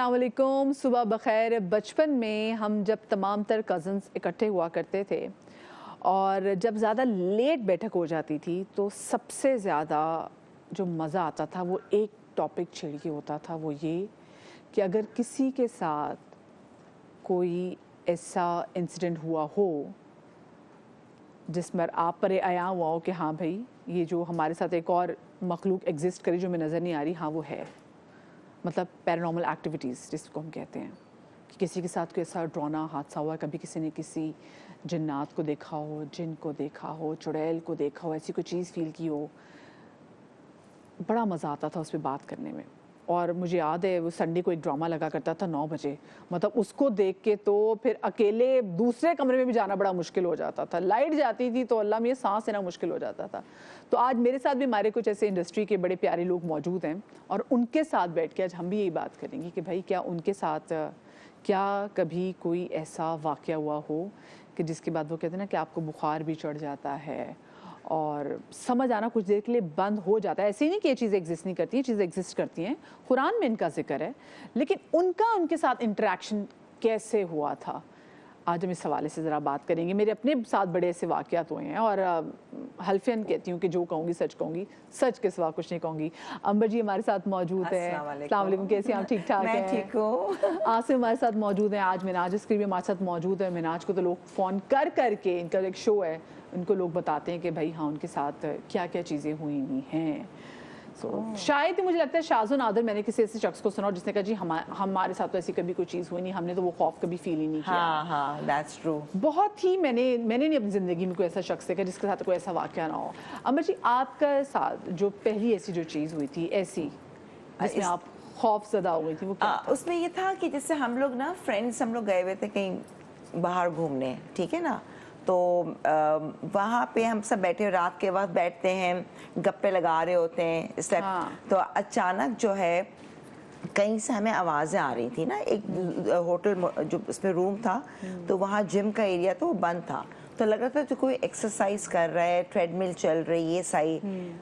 अस्सलाम वालेकुम, सुबह बखैर। बचपन में हम जब तमाम तर कज़न्स इकट्ठे हुआ करते थे और जब ज़्यादा लेट बैठक हो जाती थी तो सबसे ज़्यादा जो मज़ा आता था वो एक टॉपिक छिड़ के होता था, वो ये कि अगर किसी के साथ कोई ऐसा इंसिडेंट हुआ हो जिस पर आप पर आया हुआ हो कि हाँ भाई ये जो हमारे साथ एक और मखलूक एग्जिस्ट करी जो हमें नज़र नहीं आ रही, हाँ वो है, मतलब पैरानॉर्मल एक्टिविटीज़ जिसको हम कहते हैं कि किसी के साथ कोई ऐसा डरावना हादसा हुआ, कभी किसी ने किसी जिन्नात को देखा हो, जिन को देखा हो, चुड़ैल को देखा हो, ऐसी कोई चीज़ फील की हो, बड़ा मज़ा आता था उस पर बात करने में। और मुझे याद है वो संडे को एक ड्रामा लगा करता था 9 बजे, मतलब उसको देख के तो फिर अकेले दूसरे कमरे में भी जाना बड़ा मुश्किल हो जाता था। लाइट जाती थी तो अल्लाह में सांस लेना मुश्किल हो जाता था। तो आज मेरे साथ भी हमारे कुछ ऐसे इंडस्ट्री के बड़े प्यारे लोग मौजूद हैं और उनके साथ बैठ के आज हम भी यही बात करेंगे कि भाई क्या उनके साथ क्या कभी कोई ऐसा वाक़या हुआ हो कि जिसके बाद वो कहते हैं ना कि आपको बुखार भी चढ़ जाता है और समझ आना कुछ देर के लिए बंद हो जाता है। ऐसे ही नहीं कि ये चीज़ें एग्जिस्ट नहीं करती हैं, चीज़ें एग्जिस्ट करती हैं, कुरान में इनका जिक्र है, लेकिन उनके साथ इंटरेक्शन कैसे हुआ था, आज हम इस हवाले से ज़रा बात करेंगे। मेरे अपने साथ बड़े ऐसे वाक़यात हुए हैं और हल्फियन कहती हूँ कि जो कहूँगी सच कहूँगी, सच के सिवा कुछ नहीं कहूँगी। अंबर जी हमारे साथ मौजूद है। अस्सलाम वालेकुम, कैसे आप? ठीक ठाक हैं? मैं ठीक हूँ। आसिफ हमारे साथ मौजूद है। आज मिनाज स्क्रीन भी हमारे साथ मौजूद है। मिनाज को तो लोग फ़ोन कर के, इनका एक शो है, उनको लोग बताते हैं कि भाई हाँ उनके साथ क्या क्या चीज़ें हुई हुई हैं। शायद ही मुझे लगता है शाज़ो नादर मैंने किसी ऐसे शख्स को सुना जिसने कहा जी हमारे साथ तो ऐसी कभी कोई चीज़ हुई नहीं, हमने तो वो खौफ कभी फील ही नहीं किया। हाँ, that's true। बहुत ही मैंने नहीं अपनी ज़िंदगी में कोई ऐसा शख्स देखा जिसके साथ कोई ऐसा वाक़या ना हो। अमर जी आपका साथ जो पहली ऐसी जो चीज़ हुई थी ऐसी जिसमें आप खौफज़दा हो गई थी, वो क्या था? उसमें ये था कि जैसे हम लोग ना फ्रेंड्स हम लोग गए हुए थे कहीं बाहर घूमने, ठीक है ना, तो वहाँ पे हम सब बैठे रात के वक्त बैठते हैं, गप्पे लगा रहे होते हैं इस टाइप। हाँ। तो अचानक जो है कहीं से हमें आवाज़ें आ रही थी ना, एक होटल जो उसमें रूम था तो वहाँ जिम का एरिया तो वो बंद था, तो लग रहा था तो कोई एक्सरसाइज कर रहा है, ट्रेडमिल चल रही है सही।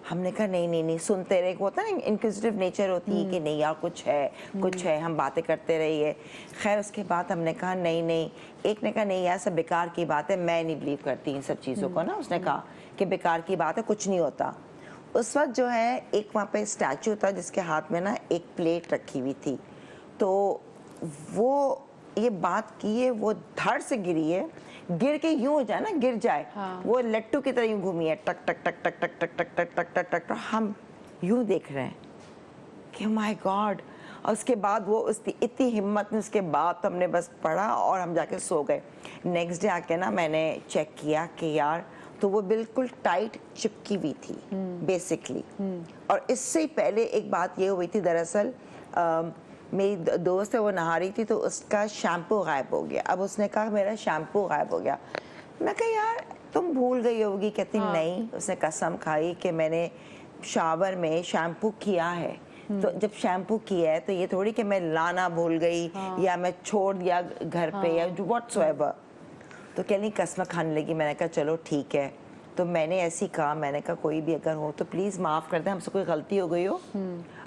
हमने कहा नहीं सुनते रहे, होता ना इंक्विजिटिव नेचर होती है कि नहीं यार कुछ है, हम बातें करते रहिए। खैर उसके बाद हमने कहा नहीं, एक ने कहा नहीं यार सब बेकार की बात है, मैं नहीं बिलीव करती इन सब चीज़ों को ना, उसने कहा कि बेकार की बात है, कुछ नहीं होता। उस वक्त जो है एक वहाँ पे स्टैचू था जिसके हाथ में ना एक प्लेट रखी हुई थी, तो वो ये बात की है, वो धड़ से गिरी है, गिर के यूं हो जाए ना, गिर जाए। हाँ। वो लट्टू की तरह यूं घूमी है, टक टक टक टक टक टक टक टक टक टक टक। हम यूं देख रहे हैं कि माय गॉड। और उसके बाद वो उसकी इतनी हिम्मत नहीं, उसके बाद तो हमने बस पढ़ा और हम जाके सो गए। नेक्स्ट डे आके ना मैंने चेक किया कि यार तो वो बिल्कुल टाइट चिपकी हुई थी बेसिकली। और इससे पहले एक बात ये हुई थी, दरअसल मेरी दोस्त है वो नहा रही थी तो उसका शैम्पू गायब हो गया। अब उसने कहा मेरा शैम्पू गायब हो गया। मैं कहा यार तुम भूल गई होगी। कहती हाँ। नहीं, उसने कसम खाई कि मैंने शावर में शैम्पू किया है। तो जब शैम्पू किया है तो ये थोड़ी कि मैं लाना भूल गई या मैं छोड़ दिया घर पे या व्हाटसोएवर। तो कह नहीं कसम खाने लगी। मैंने कहा चलो ठीक है। तो मैंने ऐसी कहा, मैंने कहा कोई भी अगर हो तो प्लीज़ माफ़ कर दे, हमसे कोई गलती हो गई हो।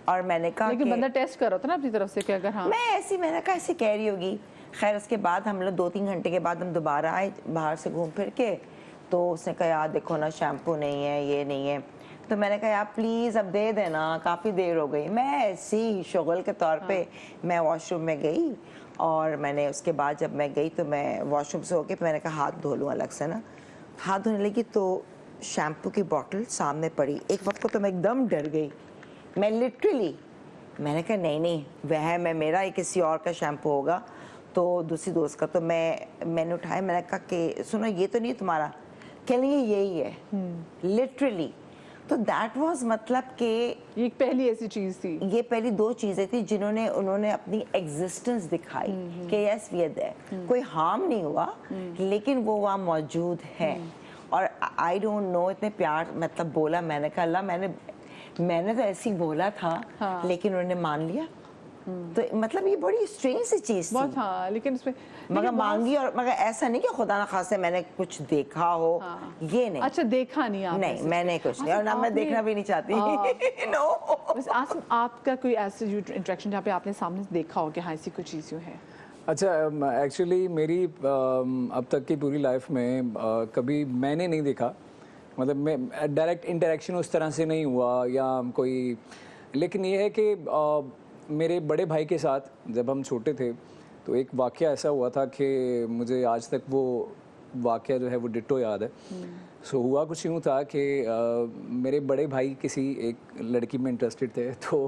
और मैंने कहा लेकिन बंदा टेस्ट कर रहा था ना अपनी तरफ से कि अगर हाँ मैंने कहा ऐसी कह रही होगी। खैर उसके बाद हम लोग 2-3 घंटे के बाद हम दोबारा आए बाहर से घूम फिर के, तो उसने कहा यार देखो ना शैम्पू नहीं है, ये नहीं है। तो मैंने कहा यार प्लीज़ अब दे देना, काफ़ी देर हो गई। मैं ऐसी शुगल के तौर पे मैं वॉशरूम में गई और मैंने उसके बाद जब मैं गई तो मैं वॉशरूम से होके मैंने कहा हाथ धो लूँ अलग से ना। हाथ धोने लगी तो शैम्पू की बॉटल सामने पड़ी। एक वक्त को तो मैं एकदम डर गई, मैं लिटरली मैंने कहा नहीं वह मैं मेरा ही किसी और का शैम्पू होगा। तो दूसरी दोस्त का, तो मैंने उठाया, मैंने कहा कि सुनो ये तो नहीं तुम्हारा, कह रही यही है लिटरली। तो दैट वाज मतलब कि ये पहली ऐसी चीज़ थी, ये पहली 2 चीज़ें थी जिन्होंने उन्होंने अपनी एग्जिस्टेंस दिखाई कि यस वी आर देयर। कोई हार्म नहीं हुआ लेकिन वो वहाँ मौजूद है। और आई डोंट नो इतने प्यार मतलब बोला। मैंने कहा अल्लाह मैंने तो ऐसे ही बोला था हाँ। लेकिन उन्होंने मान लिया। تو مطلب یہ بڑی اسٹرینج سی چیز تھی بہت. ہاں لیکن اس میں مگر مانگی, اور مگر ایسا نہیں کہ خدا نخواستہ میں نے کچھ دیکھا ہو, یہ نہیں. اچھا دیکھا نہیں آپ؟ نہیں میں نے کچھ نہیں, اور نہ میں دیکھنا بھی نہیں چاہتی. نو. آسم آپ کا کوئی ایسا انٹریکشن جہاں پہ آپ نے سامنے دیکھا ہو کہ ہاں ایسی کوئی چیز ہے؟ اچھا ایکچولی میری اب تک کی پوری لائف میں کبھی میں نے نہیں دیکھا, مطلب میں ڈائریکٹ انٹریکشن اس طرح سے نہیں ہوا یا کوئی, لیکن یہ ہے کہ میرے بڑے بھائی کے ساتھ جب ہم چھوٹے تھے تو ایک واقعہ ایسا ہوا تھا کہ مجھے آج تک وہ واقعہ جو ہے وہ ڈٹو یاد ہے. سو ہوا کچھ یوں تھا کہ میرے بڑے بھائی کسی ایک لڑکی میں انٹرسٹڈ تھے, تو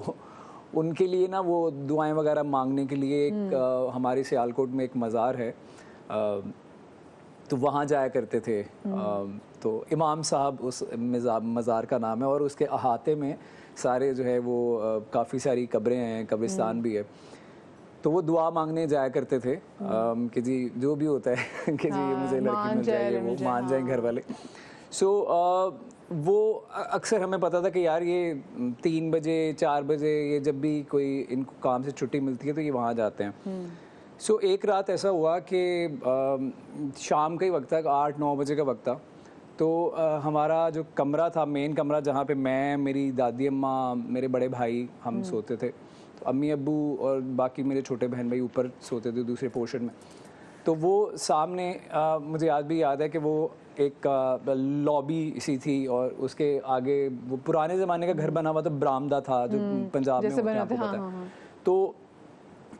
ان کے لیے نا وہ دعائیں وغیرہ مانگنے کے لیے ایک ہمارے سیالکوٹ میں ایک مزار ہے, تو وہاں جایا کرتے تھے. تو امام صاحب اس مزار کا نام ہے, اور اس کے احاطے میں سارے جو ہے وہ کافی ساری قبریں ہیں, قبرستان بھی ہے. تو وہ دعا مانگنے جایا کرتے تھے کہ جی جو بھی ہوتا ہے کہ جی مجھے لڑکی مل جائے, وہ مان جائیں گھر والے. سو وہ اکثر ہمیں پتا تھا کہ یار یہ 3 بجے 4 بجے یہ جب بھی کوئی ان کو کام سے چھٹی ملتی ہے تو یہ وہاں جاتے ہیں. سو ایک رات ایسا ہوا کہ شام کا ہی وقت تھا, 8-9 بجے کا وقت تھا. تو ہمارا جو کمرہ تھا, مین کمرہ جہاں پہ میں, میری دادی اماں, میرے بڑے بھائی ہم سوتے تھے, تو امی ابو اور باقی میرے چھوٹے بہن بھائی اوپر سوتے تھے دوسرے پورشن میں. تو وہ سامنے مجھے بھی یاد ہے کہ وہ ایک لابی سی تھی, اور اس کے آگے وہ پرانے زمانے کا گھر بنا ہوا تھا, برآمدہ تھا جو پنجاب میں ہوتا ہے آپ کو پتہ ہے. تو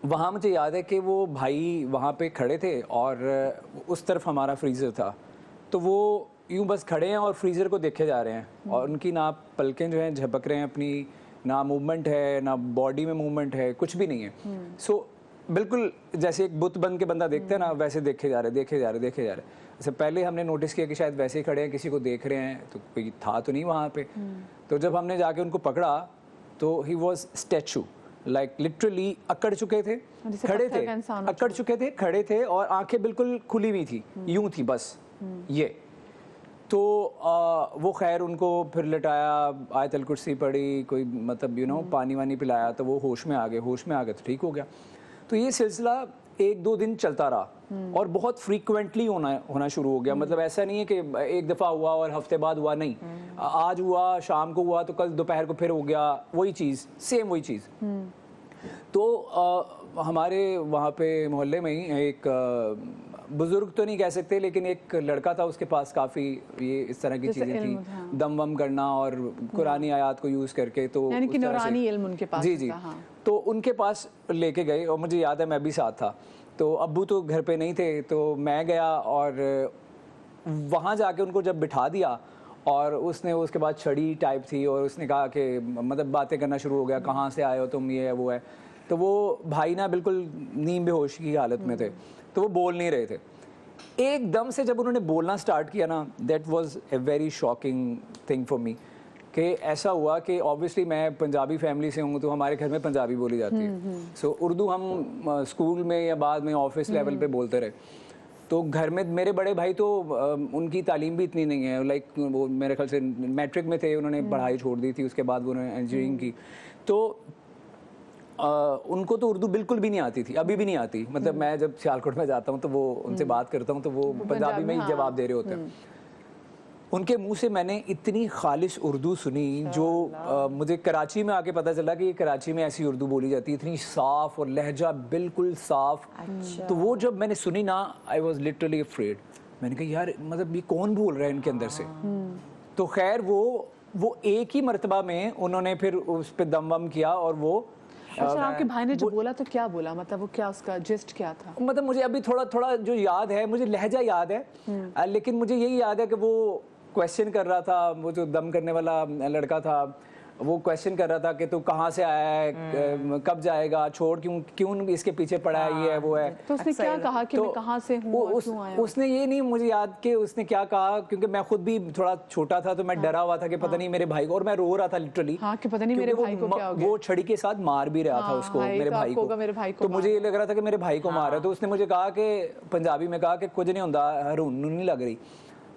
وہاں مجھے یاد ہے کہ وہ بھائی وہاں پہ کھڑے تھے اور اس طرف ہمارا فریزر تھا. تو وہ یوں بس کھڑے ہیں اور فریزر کو دیکھے جا رہے ہیں, اور ان کی نہ پلکیں جو ہیں جھپک رہے ہیں اپنی, نہ موومنٹ ہے, نہ باڈی میں موومنٹ ہے, کچھ بھی نہیں ہے. سو بالکل جیسے ایک بت بن کے بندہ دیکھتا ہے نا, ویسے دیکھے جا رہے. اس سے پہلے ہم نے نوٹس کیا کہ شاید ویسے ہی کھڑے ہیں, کسی کو دیکھ رہے ہیں, تو کوئی تھا تو نہیں وہاں پہ. تو جب ہم نے جا کے ان کو پکڑا تو he was statue, like literally اکڑ چکے تھے, کھڑے تھے, اکڑ چکے تھے, کھڑے تھے, اور آنکھیں بالکل کھلی ہوئی تھی, یوں تھی بس یہ. تو وہ خیر ان کو پھر لٹایا, آیت الکرسی پڑھی, کوئی مطلب پانی وانی پلایا, تو وہ ہوش میں آ گئے تو ٹھیک ہو گیا. تو یہ سلسلہ 1-2 دن چلتا رہا, اور بہت فریکوینٹلی ہونا شروع ہو گیا. مطلب ایسا نہیں ہے کہ ایک دفعہ ہوا اور ہفتے بعد ہوا, نہیں, آج ہوا, شام کو ہوا, تو کل دوپہر کو پھر ہو گیا, وہی چیز, سیم وہی چیز. تو ہمارے وہاں پہ محلے میں ہی ایک بزرگ تو نہیں کہہ سکتے, لیکن ایک لڑکا تھا, اس کے پاس کافی یہ اس طرح کی چیزیں تھیں, دم وم کرنا اور قرآنی آیات کو یوز کر کے, تو یعنی کہ نورانی علم ان کے پاس. جی, تو ان کے پاس لے کے گئے, اور مجھے یاد ہے میں بھی ساتھ تھا. تو ابو تو گھر پہ نہیں تھے, تو میں گیا, اور وہاں جا کے ان کو جب بٹھا دیا, اور اس نے اس کے بعد چھڑی ٹائپ تھی, اور اس نے کہا کہ مطلب باتیں کرنا شروع ہو گیا, کہاں سے آئے ہو تم, یہ ہے وہ ہے. تو وہ بھائی نا بالکل نیم بے ہوش کی حالت میں تھے, تو وہ بول نہیں رہے تھے. ایک دم سے جب انہوں نے بولنا سٹارٹ کیا نا, that was a very shocking thing for me. کہ ایسا ہوا کہ آبویسلی میں پنجابی فیملی سے ہوں, تو ہمارے گھر میں پنجابی بولی جاتی ہے. سو اردو ہم اسکول میں یا بعد میں آفس لیول پہ بولتے رہے. تو گھر میں میرے بڑے بھائی تو ان کی تعلیم بھی اتنی نہیں ہے, لائک وہ میرے خیال سے میٹرک میں تھے, انہوں نے پڑھائی چھوڑ دی تھی, اس کے بعد وہ انہوں نے انجینئرنگ کی. تو ان کو تو اردو بالکل بھی نہیں آتی تھی, ابھی بھی نہیں آتی. مطلب میں جب سیالکوٹ میں جاتا ہوں تو وہ ان سے بات کرتا ہوں تو وہ پنجابی میں ہی جواب دے رہے ہوتے ہیں. ان کے منہ سے میں نے اتنی خالص اردو سنی, جو مجھے کراچی میں آ کے پتہ چلا کہ یہ کراچی میں ایسی اردو بولی جاتی ہے, اتنی صاف, اور لہجہ بالکل صاف. تو وہ جب میں نے سنی نا, آئی واز لٹرلی افریڈ. میں نے کہا یار مطلب یہ کون بول رہا ہے ان کے اندر سے. تو خیر وہ ایک ہی مرتبہ میں انہوں نے پھر اس پہ دم وم کیا, اور وہ اچھا آپ کے بھائی نے جو بولا تو کیا بولا, مطلب وہ کیا اس کا جسٹ کیا تھا؟ مطلب مجھے ابھی تھوڑا جو یاد ہے, مجھے لہجہ یاد ہے, لیکن مجھے یہی یاد ہے کہ وہ کویسچن کر رہا تھا, وہ جو دم کرنے والا لڑکا تھا وہ کویسچن کر رہا تھا کہ تو کہاں سے آیا ہے, کب جائے گا, چھوڑ کیوں اس کے پیچھے پڑا ہے, یہ ہے وہ ہے. تو اس نے کیا کہا کہ میں کہاں سے ہوں اور کیوں آیا؟ اس نے یہ نہیں مجھے یاد کہ اس نے کیا کہا, کیونکہ میں خود بھی تھوڑا چھوٹا تھا, تو میں ڈرا ہوا تھا کہ پتہ نہیں میرے بھائی کو, اور میں رو رہا تھا لٹرلی کہ پتہ نہیں میرے بھائی کو کیا ہو گیا. وہ چھڑی کے ساتھ مار بھی رہا تھا اس کو, میرے بھائی کو. تو مجھے یہ لگ رہا تھا کہ میرے بھائی کو مار رہا ہے. تو اس نے مجھے کہا کہ پنجابی میں کہا کہ کچھ نہیں ہوتا, ہرون نہیں لگ رہی.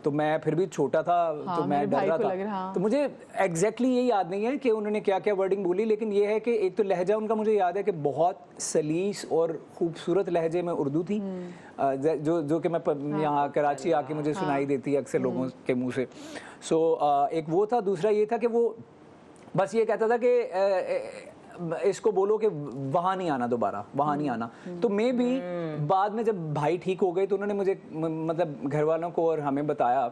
تو میں پھر بھی چھوٹا تھا تو میں ڈر رہا تھا. تو مجھے ایگزیکٹلی یہ یاد نہیں ہے کہ انہوں نے کیا کیا ورڈنگ بولی, لیکن یہ ہے کہ ایک تو لہجہ ان کا مجھے یاد ہے کہ بہت سلیس اور خوبصورت لہجے میں اردو تھی, جو کہ میں یہاں کراچی آ کے مجھے سنائی دیتی ہے اکثر لوگوں کے منہ سے. سو ایک وہ تھا. دوسرا یہ تھا کہ وہ بس یہ کہتا تھا کہ اس کو بولو کہ وہاں نہیں آنا, دوبارہ وہاں نہیں آنا. تو میں بھی بعد میں جب بھائی ٹھیک ہو گئے تو انہوں نے مجھے مطلب گھر والوں کو اور ہمیں بتایا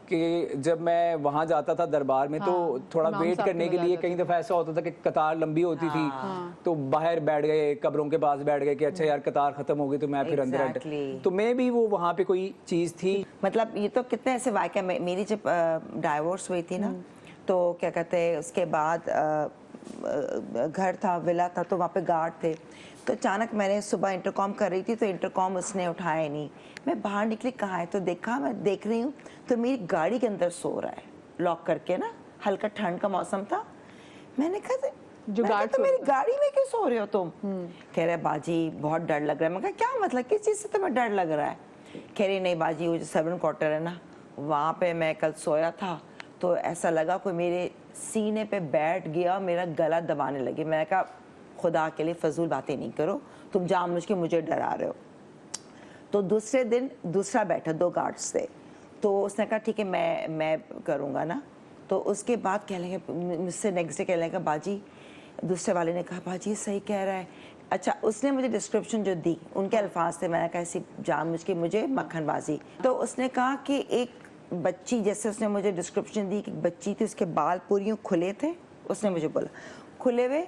کہ جب میں وہاں جاتا تھا دربار میں تو تھوڑا ویٹ کرنے کے لیے کئی دفعہ ایسا ہوتا تھا کہ قطار لمبی ہوتی تھی تو باہر بیٹھ گئے, قبروں کے پاس بیٹھ گئے کہ اچھا یار قطار ختم ہو گئی تو میں پھر اندر انٹر. تو میں بھی وہ وہاں پہ کوئی چیز تھی. مطلب یہ تو کتنے ایسے واقعہ, میری جب ڈائیورس ہوئی تھی نا تو کیا کہتے ہیں اس کے بعد گھر تھا, ولا تھا, تو وہاں پہ گارڈ تھے. تو اچانک میں نے صبح انٹرکام کر رہی تھی تو انٹرکام اس نے اٹھایا ہی نہیں. میں باہر نکلی, کہاں ہے, تو دیکھا, میں دیکھ رہی ہوں تو میری گاڑی کے اندر سو رہا ہے لاک کر کے نا, ہلکا ٹھنڈ کا موسم تھا. میں نے کہا جو گارڈ تو میری گاڑی میں کیوں سو رہے ہو تم؟ کہہ رہے باجی بہت ڈر لگ رہا ہے. میں کہا کیا مطلب, کس چیز سے تمہیں ڈر لگ رہا ہے؟ کہہ رہی نہیں باجی وہ جو 7 کوارٹر ہے نا وہاں پہ میں کل سویا تھا تو ایسا لگا کوئی میرے سینے پہ بیٹھ گیا, میرا گلا دبانے لگے. میں نے کہا خدا کے لیے فضول باتیں نہیں کرو, تم جان مجھ کے مجھے ڈرا رہے ہو. تو دوسرے دن دوسرا بیٹھا, 2 گارڈس تھے, تو اس نے کہا ٹھیک ہے میں کروں گا نا. تو اس کے بعد کہہ لیں گے مجھ سے نیکسٹ ڈے کہہ لیں گے باجی, دوسرے والے نے کہا باجی صحیح کہہ رہا ہے. اچھا اس نے مجھے ڈسکرپشن جو دی ان کے الفاظ تھے, میں نے کہا ایسی جان مجھ کے مجھے مکھن بازی. تو اس نے کہا کہ ایک بچی, جیسے اس نے مجھے ڈسکرپشن دی کہ بچی تھی, اس کے بال پوری کھلے تھے, اس نے مجھے بولا کھلے ہوئے,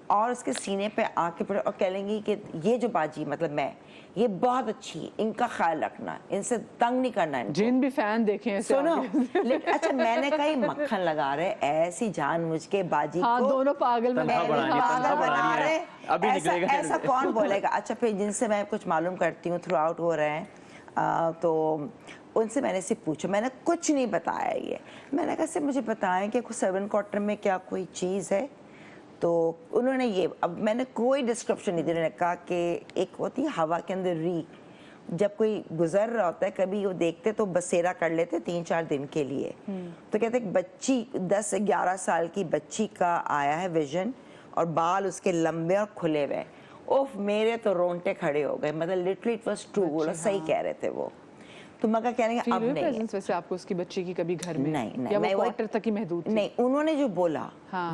اور اس کے سینے پہ آ کے پڑے, اور کہہ لیں گی کہ یہ جو باجی مطلب میں, یہ بہت اچھی ہے, ان کا خیال رکھنا, ان سے تنگ نہیں کرنا. جن بھی فین دیکھیں سنو, اچھا میں نے کہا یہ مکھن لگا رہے, ایسی جان مجھ کے باجی کو دونوں پاگل بنا رہے, ایسا کون بولے گا. اچھا پھر جن سے میں کچھ معلوم کرتی ہوں تھرو آؤٹ ہو رہے ہیں, تو ان سے میں نے صرف پوچھا, میں نے کچھ نہیں بتایا. یہ میں نے کہا صرف مجھے بتائیں کہ 7 کوارٹر میں کیا کوئی چیز ہے. تو انہوں نے یہ, اب میں نے کوئی ڈسکرپشن نہیں دی. انہوں نے کہا کہ ایک ہوتی ہے ہوا کے اندر ری, جب کوئی گزر رہا ہوتا ہے کبھی وہ دیکھتے تو بسیرا کر لیتے 3-4 دن کے لیے. تو کہتے ایک بچی 10-11 سال کی بچی کا آیا ہے ویژن, اور بال اس کے لمبے اور کھلے ہوئے. اوف میرے تو رونٹے کھڑے ہو گئے, مطلب لٹرلی اٹ واز ٹرو, وہ صحیح کہہ رہے تھے وہ. تو مگر کہنے اب نہیں, ویسے آپ کو اس کی بچی کی کبھی گھر میں نہیں, یا وہ کوارٹر تک ہی محدود نہیں, انہوں نے جو بولا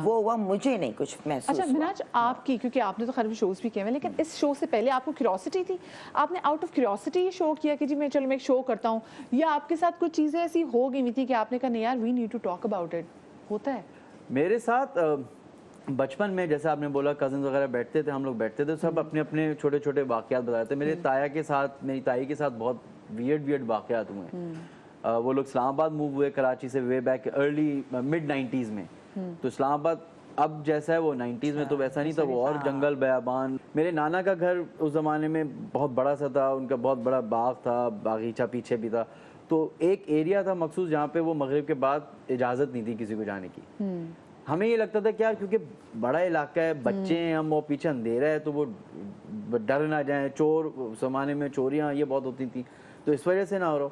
وہ ہوا, مجھے نہیں کچھ محسوس. اچھا مناج آپ کی, کیونکہ آپ نے تو خیر شوز بھی کیے ہیں, لیکن اس شو سے پہلے آپ کو کیوریوسٹی تھی, آپ نے آؤٹ آف کیوریوسٹی یہ شو کیا کہ جی میں چلو میں ایک شو کرتا ہوں, یا آپ کے ساتھ کچھ چیزیں ایسی ہو گئی ہوئی تھی کہ آپ نے کہا نہیں یار we need to talk about it? ہوتا ہے میرے ساتھ بچپن میں, جیسے آپ نے بولا کزنز وغیرہ بیٹھتے تھے, ہم لوگ بیٹھتے تھے, سب اپنے اپنے چھوٹے چھوٹے واقعات بتاتے تھے. میرے تایا کے ساتھ, میری تائی کے ساتھ بہت ویئرڈ واقعات ہوئے ہیں. وہ لوگ اسلام آباد موو ہوئے کراچی سے way back early mid 90s میں. تو اسلام آباد اب جیسا ہے وہ 90s میں تو ویسا نہیں تھا, وہ اور جنگل بیابان. میرے نانا کا گھر اس زمانے میں بہت بڑا سا تھا, ان کا بہت بڑا باغ تھا, باغیچہ پیچھے بھی تھا. تو ایک ایریا تھا مخصوص جہاں پہ وہ مغرب کے بعد اجازت نہیں تھی کسی کو جانے کی. ہمیں یہ لگتا تھا کہ یار کیونکہ بڑا علاقہ ہے, بچے ہیں ہم, وہ پیچھے اندھیرا ہے تو وہ ڈر نہ جائیں, چور زمانے میں چوریاں یہ بہت ہوتی تھیں, تو اس وجہ سے نہ ہو رہا.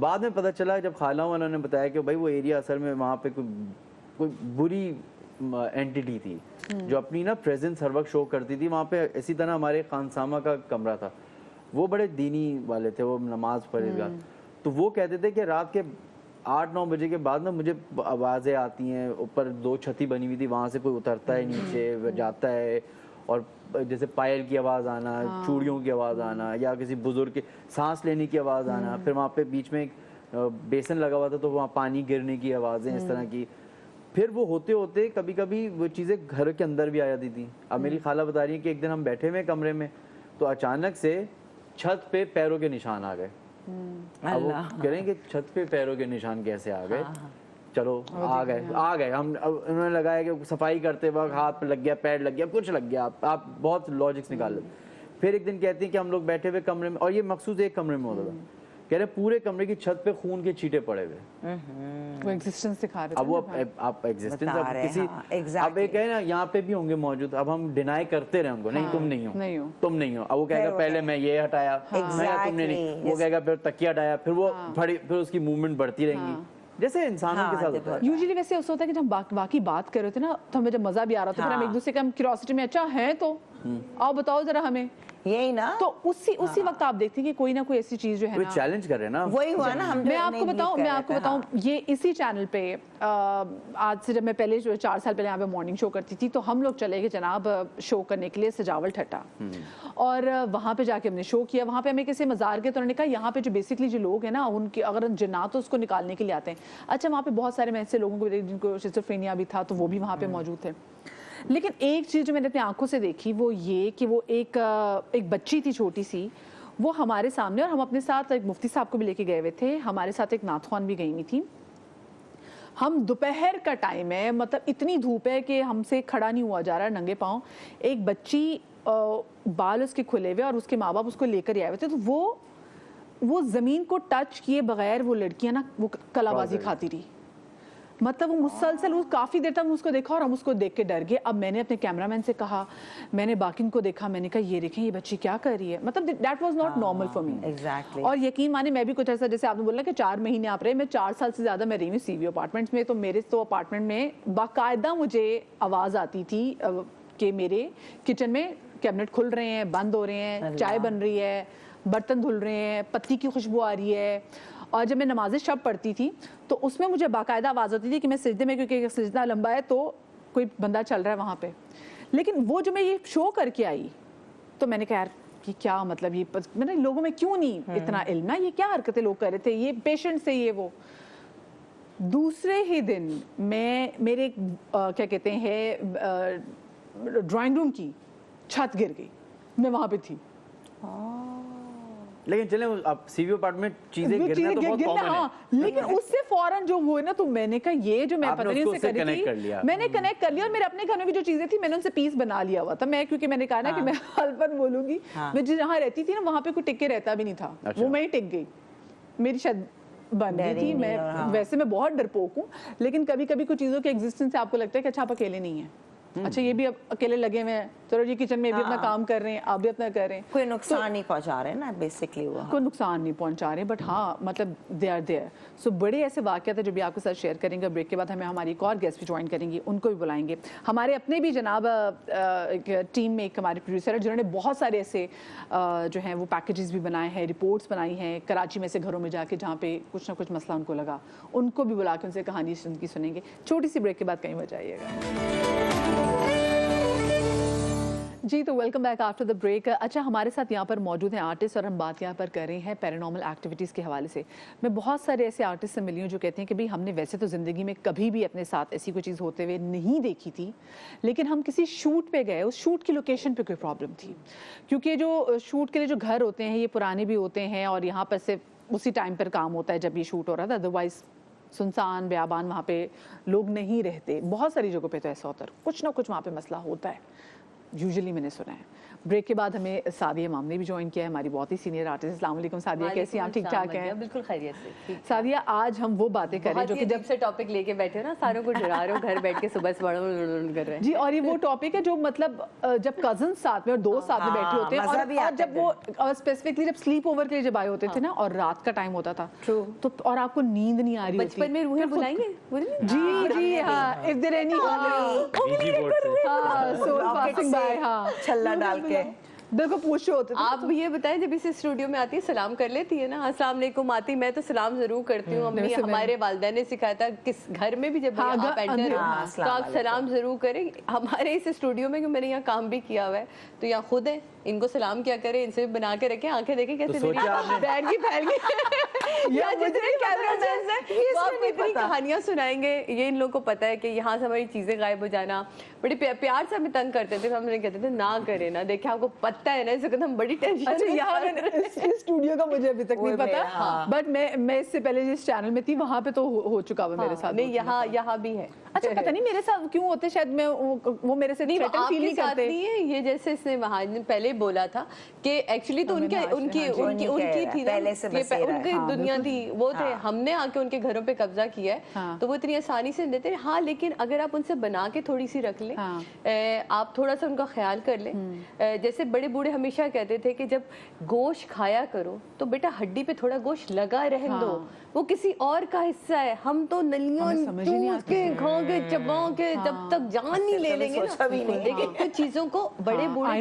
بعد میں پتہ چلا جب خالہ والوں نے بتایا کہ بھائی وہ ایریا اصل میں وہاں پہ کوئی بری اینٹیٹی تھی جو اپنی نا پریزنس ہر وقت شو کرتی تھی وہاں پہ. اسی طرح ہمارے خانسامہ کا کمرہ تھا, وہ بڑے دینی والے تھے, وہ نماز پڑھے, تو وہ کہتے تھے کہ رات کے 8-9 بجے کے بعد نا مجھے آوازیں آتی ہیں, اوپر 2 چھتی بنی ہوئی تھی, وہاں سے کوئی اترتا ہے نیچے جاتا ہے, اور جیسے پائل کی آواز آنا, چوڑیوں کی آواز آنا, یا کسی بزرگ کے سانس لینے کی آواز آنا. پھر وہاں پہ بیچ میں ایک بیسن لگا ہوا تھا تو وہاں پانی گرنے کی آوازیں اس طرح کی. پھر وہ ہوتے ہوتے کبھی کبھی وہ چیزیں گھر کے اندر بھی آ جاتی تھیں. اب میری خالہ بتا رہی ہے کہ ایک دن ہم بیٹھے ہوئے کمرے میں تو اچانک سے چھت پہ پیروں کے نشان آ گئے. اب وہ کہہ رہے ہیں کہ چھت پہ پیروں کے نشان کیسے آ گئے؟ چلو آ گئے ہم, انہوں نے لگایا کہ صفائی کرتے وقت ہاتھ پہ لگ گیا, پیر لگ گیا, کچھ لگ گیا, آپ بہت لاجکس نکال لیتے. پھر ایک دن کہتی ہیں کہ ہم لوگ بیٹھے ہوئے کمرے میں, اور یہ مخصوص ایک کمرے میں ہوتا تھا, कह रहे पूरे कमरे की छत पे खून के छींटे पड़े हुए। वो एग्जिस्टेंस दिखा रहे थे अब वो ना। आप एग्जिस्टेंस बता अब रहे हैं, किसी हाँ, exactly. अब एक है ना यहाँ पे भी होंगे मौजूद, अब हम डिनाई करते रहे उनको, नहीं तुम नहीं हो, नहीं हो। तुम नहीं हो। अब वो कहेगा पहले मैं ये हटाया, मैं कहा तुमने नहीं, Exactly. वो कहेगा फिर तकिया हटाया, फिर वो फिर उसकी मूवमेंट बढ़ती रहेंगी, जैसे इंसानों के साथ होता है। यूजुअली वैसे ऐसा होता है कि जब बाकी बात कर रहे होते ना तो हमें जब मजा भी आ रहा होता है, फिर हम एक दूसरे के हम क्यूरियोसिटी में अच्छा है तो आओ बताओ जरा हमें, यही ना, तो उसी वक्त आप देखते हैं कि कोई ना कोई ऐसी चीज जो है कोई ना, चैलेंज कर रहे हैं ना। वही हुआ ना। हम मैं आपको बताऊं ये इसी चैनल पे आज से जब मैं पहले 4 साल पहले यहाँ पे मॉर्निंग शो करती थी तो हम लोग चले गए जनाब शो करने के लिए सजावल ठट्टा, और वहाँ पे जाके हमने शो किया। वहाँ पे हमें किसी मज़ार के तो कहा यहाँ पे जो बेसिकली जो लोग हैं ना उनकी अगर जिन्नात तो उसको निकालने के लिए आते हैं। अच्छा, वहाँ पे बहुत सारे मैं ऐसे लोगों को जिनको शिज़ोफ्रेनिया भी था तो वो भी वहाँ पे मौजूद थे। लेकिन एक चीज़ जो मैंने अपनी आंखों से देखी वो ये कि वो एक बच्ची थी छोटी सी, वो हमारे सामने, और हम अपने साथ एक मुफ्ती साहब को भी लेके गए हुए थे, हमारे साथ एक नाथवान भी गई हुई थी। हम दोपहर का टाइम है, मतलब इतनी धूप है कि हमसे खड़ा नहीं हुआ जा रहा, नंगे पाँव। एक बच्ची बाल उसके खुले हुए और उसके माँ बाप उसको लेकर आए हुए थे, तो वो ज़मीन को टच किए बगैर वो लड़कियां ना वो कलाबाजी खाती रही। मतलब वो मुसलसल, वो काफ़ी देर तक उसको देखा और हम उसको देख के डर गए। अब मैंने अपने कैमरामैन से कहा, मैंने बाकी को देखा, मैंने कहा ये देखें ये बच्ची क्या कर रही है। मतलब that was not normal for me. Exactly. और यकीन माने मैं भी कुछ ऐसा, जैसे आपने बोला कि 4 महीने आप रहे, मैं 4 साल से ज़्यादा मैं रही हूँ सीवी अपार्टमेंट्स में, तो मेरे तो अपार्टमेंट में बाकायदा मुझे आवाज़ आती थी कि मेरे किचन में कैबिनेट खुल रहे हैं, बंद हो रहे हैं, चाय बन रही है, बर्तन धुल रहे हैं, पत्ती की खुशबू आ रही है। और जब मैं नमाज़ शब पढ़ती थी तो उसमें मुझे बाकायदा आवाज़ होती थी कि मैं सजदे में, क्योंकि सजदा लंबा है तो कोई बंदा चल रहा है वहाँ पे। लेकिन वो जो मैं ये शो करके आई तो मैंने कहा यार कि क्या मतलब ये मैंने लोगों में क्यों नहीं इतना इल्म ना, ये क्या हरकतें लोग कर रहे थे, ये पेशेंट से ये वो। दूसरे ही दिन मेरे क्या कहते हैं ड्राइंग रूम की छत गिर गई, मैं वहाँ पे थी। लेकिन चले आप सीवी अपार्टमेंट चीजें गिरना तो बहुत कॉमन है, लेकिन उससे फौरन जो हुए ना, तो मैंने कहा ये जो मैं पता नहीं उससे करी थी, मैंने कनेक्ट कर लिया, और मेरे अपने घर में भी जो चीजें थी मैंने उनसे पीस बना लिया हुआ था। मैं क्योंकि मैंने कहा ना कि मैं हल्पन बोलूंगी, मैं जहाँ रहती थी ना वहाँ पे कोई टिक के रहता भी नहीं था, वो मैं ही टिक गई, मेरी शायद बन गई थी। मैं वैसे मैं बहुत डरपोक हूँ, लेकिन कभी कभी कुछ चीज़ों के एग्जिस्टेंस से आपको लगता है कि अच्छा आप अकेले नहीं हैं, अच्छा ये भी अब अकेले लगे हुए हैं, चलो जी किचन में भी अपना काम कर रहे हैं, आप भी अपना कर रहे हैं, कोई नुकसान नहीं पहुंचा रहे ना बेसिकली, वो कोई नुकसान नहीं पहुंचा रहे, बट हाँ मतलब दे आर देयर। सो बड़े ऐसे वाक़यात हैं जो भी आपके साथ शेयर करेंगे। ब्रेक के बाद हमें हमारी एक और गेस्ट भी ज्वाइन करेंगी, उनको भी बुलाएंगे। हमारे अपने भी जनाब एक टीम में एक हमारे प्रोड्यूसर है जिन्होंने बहुत सारे ऐसे जो हैं वो पैकेजेस भी बनाए हैं, रिपोर्ट्स बनाई हैं कराची में से घरों में जाके जहाँ पे कुछ ना कुछ मसला उनको लगा, उनको भी बुला के उनसे कहानी उनकी सुनेंगे। छोटी सी ब्रेक के बाद कहीं बच जाइएगा जी। तो welcome back after the break. अच्छा, हमारे साथ यहाँ पर मौजूद हैं आर्टिस्ट और हम बात यहाँ पर कर रहे हैं पैरानॉर्मल एक्टिविटीज़ के हवाले से। मैं बहुत सारे ऐसे आर्टिस्ट से मिली हूँ जो कहते हैं कि भाई हमने वैसे तो ज़िंदगी में कभी भी अपने साथ ऐसी कोई चीज़ होते हुए नहीं देखी थी, लेकिन हम किसी शूट पे गए, उस शूट की लोकेशन पे कोई प्रॉब्लम थी, क्योंकि जो शूट के लिए जो घर होते हैं ये पुराने भी होते हैं और यहाँ पर सिर्फ उसी टाइम पर काम होता है जब ये शूट हो रहा था, अदरवाइज़ सुनसान बेआबान वहाँ पे लोग नहीं रहते। बहुत सारी जगहों पे तो ऐसा होता है, कुछ ना कुछ वहाँ पे मसला होता है यूजुअली, मैंने सुना है। ब्रेक के बाद हमें सादिया इमाम ने भी ज्वाइन किया है, हमारी बहुत ही सीनियर आर्टिस्ट। अस्सलाम वालेकुम सादिया, कैसी आप? ठीक ठाक हैं? बिल्कुल खैरियत से। सादिया, आज हम वो बातें कर रहे हैं जो कि जब से टॉपिक लेके बैठे हो ना, सारों को जुड़ा रहे हो, घर बैठ के सुबह से कर रहे हैं जी। और ये वो टॉपिक है जो मतलब जब कजन साथ में और दोस्त साथ में बैठे होते हैं, और जब वो स्पेसिफिकली जब स्लीप ओवर के लिए जब आए होते थे ना और रात का टाइम होता था तो और आपको नींद नहीं आ रही होती, बचपन में रूहें बुलाएंगे जी जी हाँ, if there any soul passing by, हाँ छल्ला डाल के देखो पूछे होते थे। आप ये बताएं, जब इसे स्टूडियो में आती है सलाम कर लेती है ना? अस्सलाम वालेकुम आती, मैं तो सलाम जरूर करती हूँ। अम्मी हमारे वालिदैन ने सिखाया था किस घर में भी जब आप एंटर हो तो आप सलाम जरूर करें। हमारे इस स्टूडियो में मैंने यहाँ काम भी किया हुआ है तो यहाँ खुद है, इनको सलाम क्या करें, इनसे बना के रखें, आंखें देखें कैसे बैठ गई फैल गई या जितने कैमरामैन हैं वो आपको इतनी कहानियां सुनाएंगे। ये इन लोगों को पता है कि यहाँ से हमारी चीजें गायब हो जाना, बड़े प्यार से हमें तंग करते थे, हमने कहते थे ना करें ना, देखे आपको पता है ना, इस वक्त हम बड़ी टेंशन। अच्छा, यहाँ इस स्टूडियो का मुझे अभी तक नहीं पता, बट मैं इससे पहले जिस चैनल में थी वहाँ पे तो हो चुका हुआ मेरे साथ। नहीं, यहाँ भी है। अच्छा पता नहीं मेरे साथ क्यों होते, शायद मैं वो मेरे से थ्रेटन फील नहीं करते। नहीं है ये, जैसे इसने महान ने पहले बोला था कि एक्चुअली तो उनकी थी ना, उनकी दुनिया थी, वो थे, हमने आके उनके घरों पे कब्जा किया है, तो वो इतनी आसानी से देते हैं। हाँ, लेकिन अगर आप उनसे बना के थोड़ी सी रख लें, आप थोड़ा सा उनका ख्याल कर लें। जैसे बड़े बूढ़े हमेशा कहते थे कि जब गोश्त खाया करो तो बेटा हड्डी पे थोड़ा गोश्त लगा रहने दो, वो किसी और का हिस्सा है। हम तो नलियों के खा के चबा के जब तक जान नहीं ले लेंगे ना। लेकिन कुछ चीजों को बड़े बूढ़े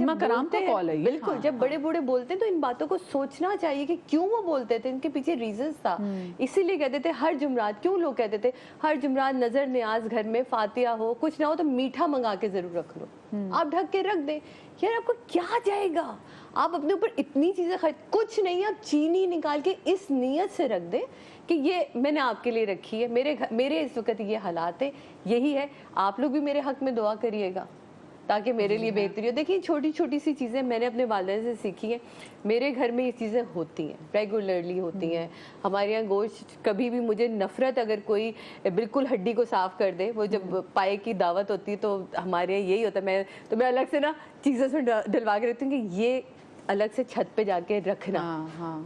बिल्कुल जब बड़े बूढ़े बोलते हैं तो इन बातों को सोचना चाहिए कि क्यों वो बोलते थे, इनके पीछे रीजंस था। इसीलिए कहते थे हर जुमरात, क्यों लोग कहते थे हर जुमरात नजर न्याज घर में फातिहा हो, कुछ ना हो तो मीठा मंगा के जरूर रख लो, आप ढक के रख दे। यार आपको क्या जाएगा, आप अपने ऊपर इतनी चीजें खरीद, कुछ नहीं, आप चीनी निकाल के इस नियत से रख दे कि ये मैंने आपके लिए रखी है, मेरे इस वक्त ये हालात है, यही है, आप लोग भी मेरे हक में दुआ करिएगा ताकि मेरे लिए बेहतरी हो। देखिए छोटी छोटी सी चीज़ें मैंने अपने वालिदैन से सीखी हैं। मेरे घर में ये चीज़ें होती हैं, रेगुलरली होती हैं। हमारे यहाँ गोश्त, कभी भी मुझे नफरत अगर कोई बिल्कुल हड्डी को साफ कर दे, वो जब पाए की दावत होती है तो हमारे यहाँ यही होता है। मैं अलग से ना चीज़ों से डलवा के रखती हूँ कि ये अलग से छत पे जाके रखना,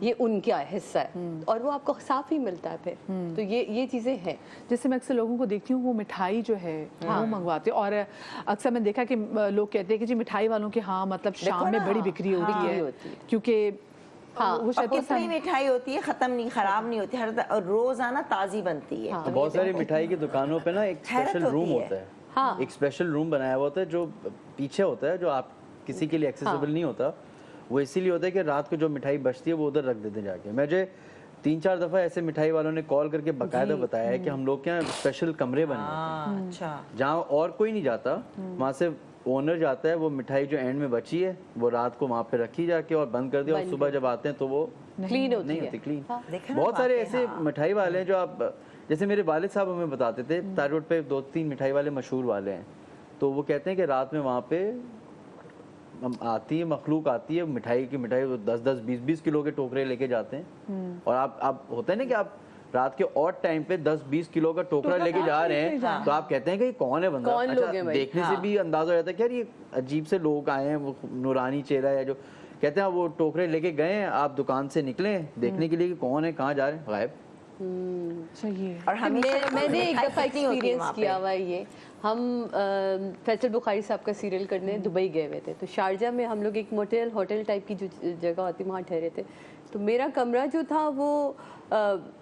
ये उनका हिस्सा है और वो आपको साफ ही मिलता है फिर। तो ये चीजें हैं। जैसे मैं अक्सर लोगों को देखती हूँ वो मिठाई जो है वो मंगवाते हैं, और अक्सर मैंने देखा कि लोग कहते हैं कि जी मिठाई वालों के मतलब शाम में बड़ी बिक्री होती है, क्योंकि वो कितनी मिठाई होती है, खत्म नहीं, खराब नहीं होती, हर रोजाना ताजी बनती है। तो बहुत सारी मिठाई की दुकानों पे ना एक स्पेशल रूम होता है, एक स्पेशल रूम बनाया हुआ होता है जो पीछे होता है, जो आप किसी के लिए एक्सेसिबल नहीं होता। वो इसीलिए होता है कि रात को जो मिठाई बचती है वो उधर रख देते जाके। मुझे 3-4 दफ़ा ऐसे मिठाई वालों ने कॉल करके बाकायदा बताया है कि हम लोग के यहाँ स्पेशल कमरे बने हैं, अच्छा, जहाँ और कोई नहीं जाता, वहाँ से ओनर जाता है, वो मिठाई जो एंड में बची है वो रात को वहाँ पे रखी जाके और बंद कर दिया, और सुबह जब आते हैं तो वो क्लीन नहीं होती क्लीन। बहुत सारे ऐसे मिठाई वाले हैं जो आप, जैसे मेरे वालिद साहब हमें बताते थे, तार रोड पे 2-3 मिठाई वाले मशहूर वाले हैं, तो वो कहते हैं कि रात में वहाँ पे आती है मखलूक, आती है मिठाई की, मिठाई 10-10, 20-20 किलो के टोकरे लेके जाते हैं, और आप होता है ना कि आप रात के और टाइम पे 10-20 किलो का टोकरा लेके जा रहे हैं, तो आप कहते हैं कि कौन है बंदा। अच्छा, देखने से भी अंदाजा हो जाता है कि यार ये अजीब से लोग आए हैं, वो नूरानी चेहरा है जो कहते हैं। वो टोकरे लेके गए हैं, आप दुकान से निकले देखने के लिए कि कौन है, कहाँ जा रहे हैं, गायब। और मैंने एक दफा एक्सपीरियंस किया हुआ है ये। हम फैसल बुखारी साहब का सीरियल करने दुबई गए हुए थे, तो शारजा में हम लोग एक मोटेल होटल टाइप की जो जगह होती है वहाँ ठहरे थे। तो मेरा कमरा जो था वो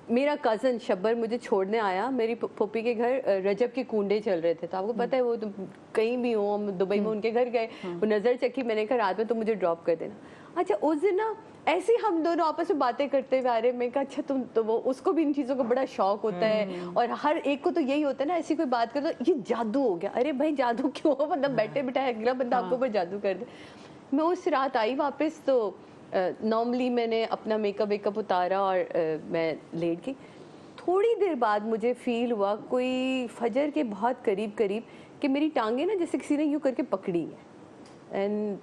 मेरा कज़न शब्बर मुझे छोड़ने आया मेरी पप्पी के घर। रजब के कुंडे चल रहे थे, तो आपको पता है वो तो कहीं भी हो, हम दुबई में उनके घर गए, वो नज़र चखी, मैंने कहा रात में तो मुझे ड्रॉप कर देना। अच्छा, उस दिन ना ऐसे ही हम दोनों आपस में बातें करते हुए आ रहे, मैं कहा अच्छा तुम तो, वो उसको भी इन चीज़ों का बड़ा शौक होता है, और हर एक को तो यही होता है ना, ऐसी कोई बात कर तो ये जादू हो गया। अरे भाई जादू क्यों, मतलब बैठे बिठाए अगला बंदा आपके ऊपर जादू कर दे। मैं उस रात आई वापस, तो नॉर्मली मैंने अपना मेकअप वेकअप उतारा और मैं लेट गई। थोड़ी देर बाद मुझे फील हुआ कोई फजर के बहुत करीब कि मेरी टांगे ना जैसे किसी ने यूँ करके पकड़ी है, एंड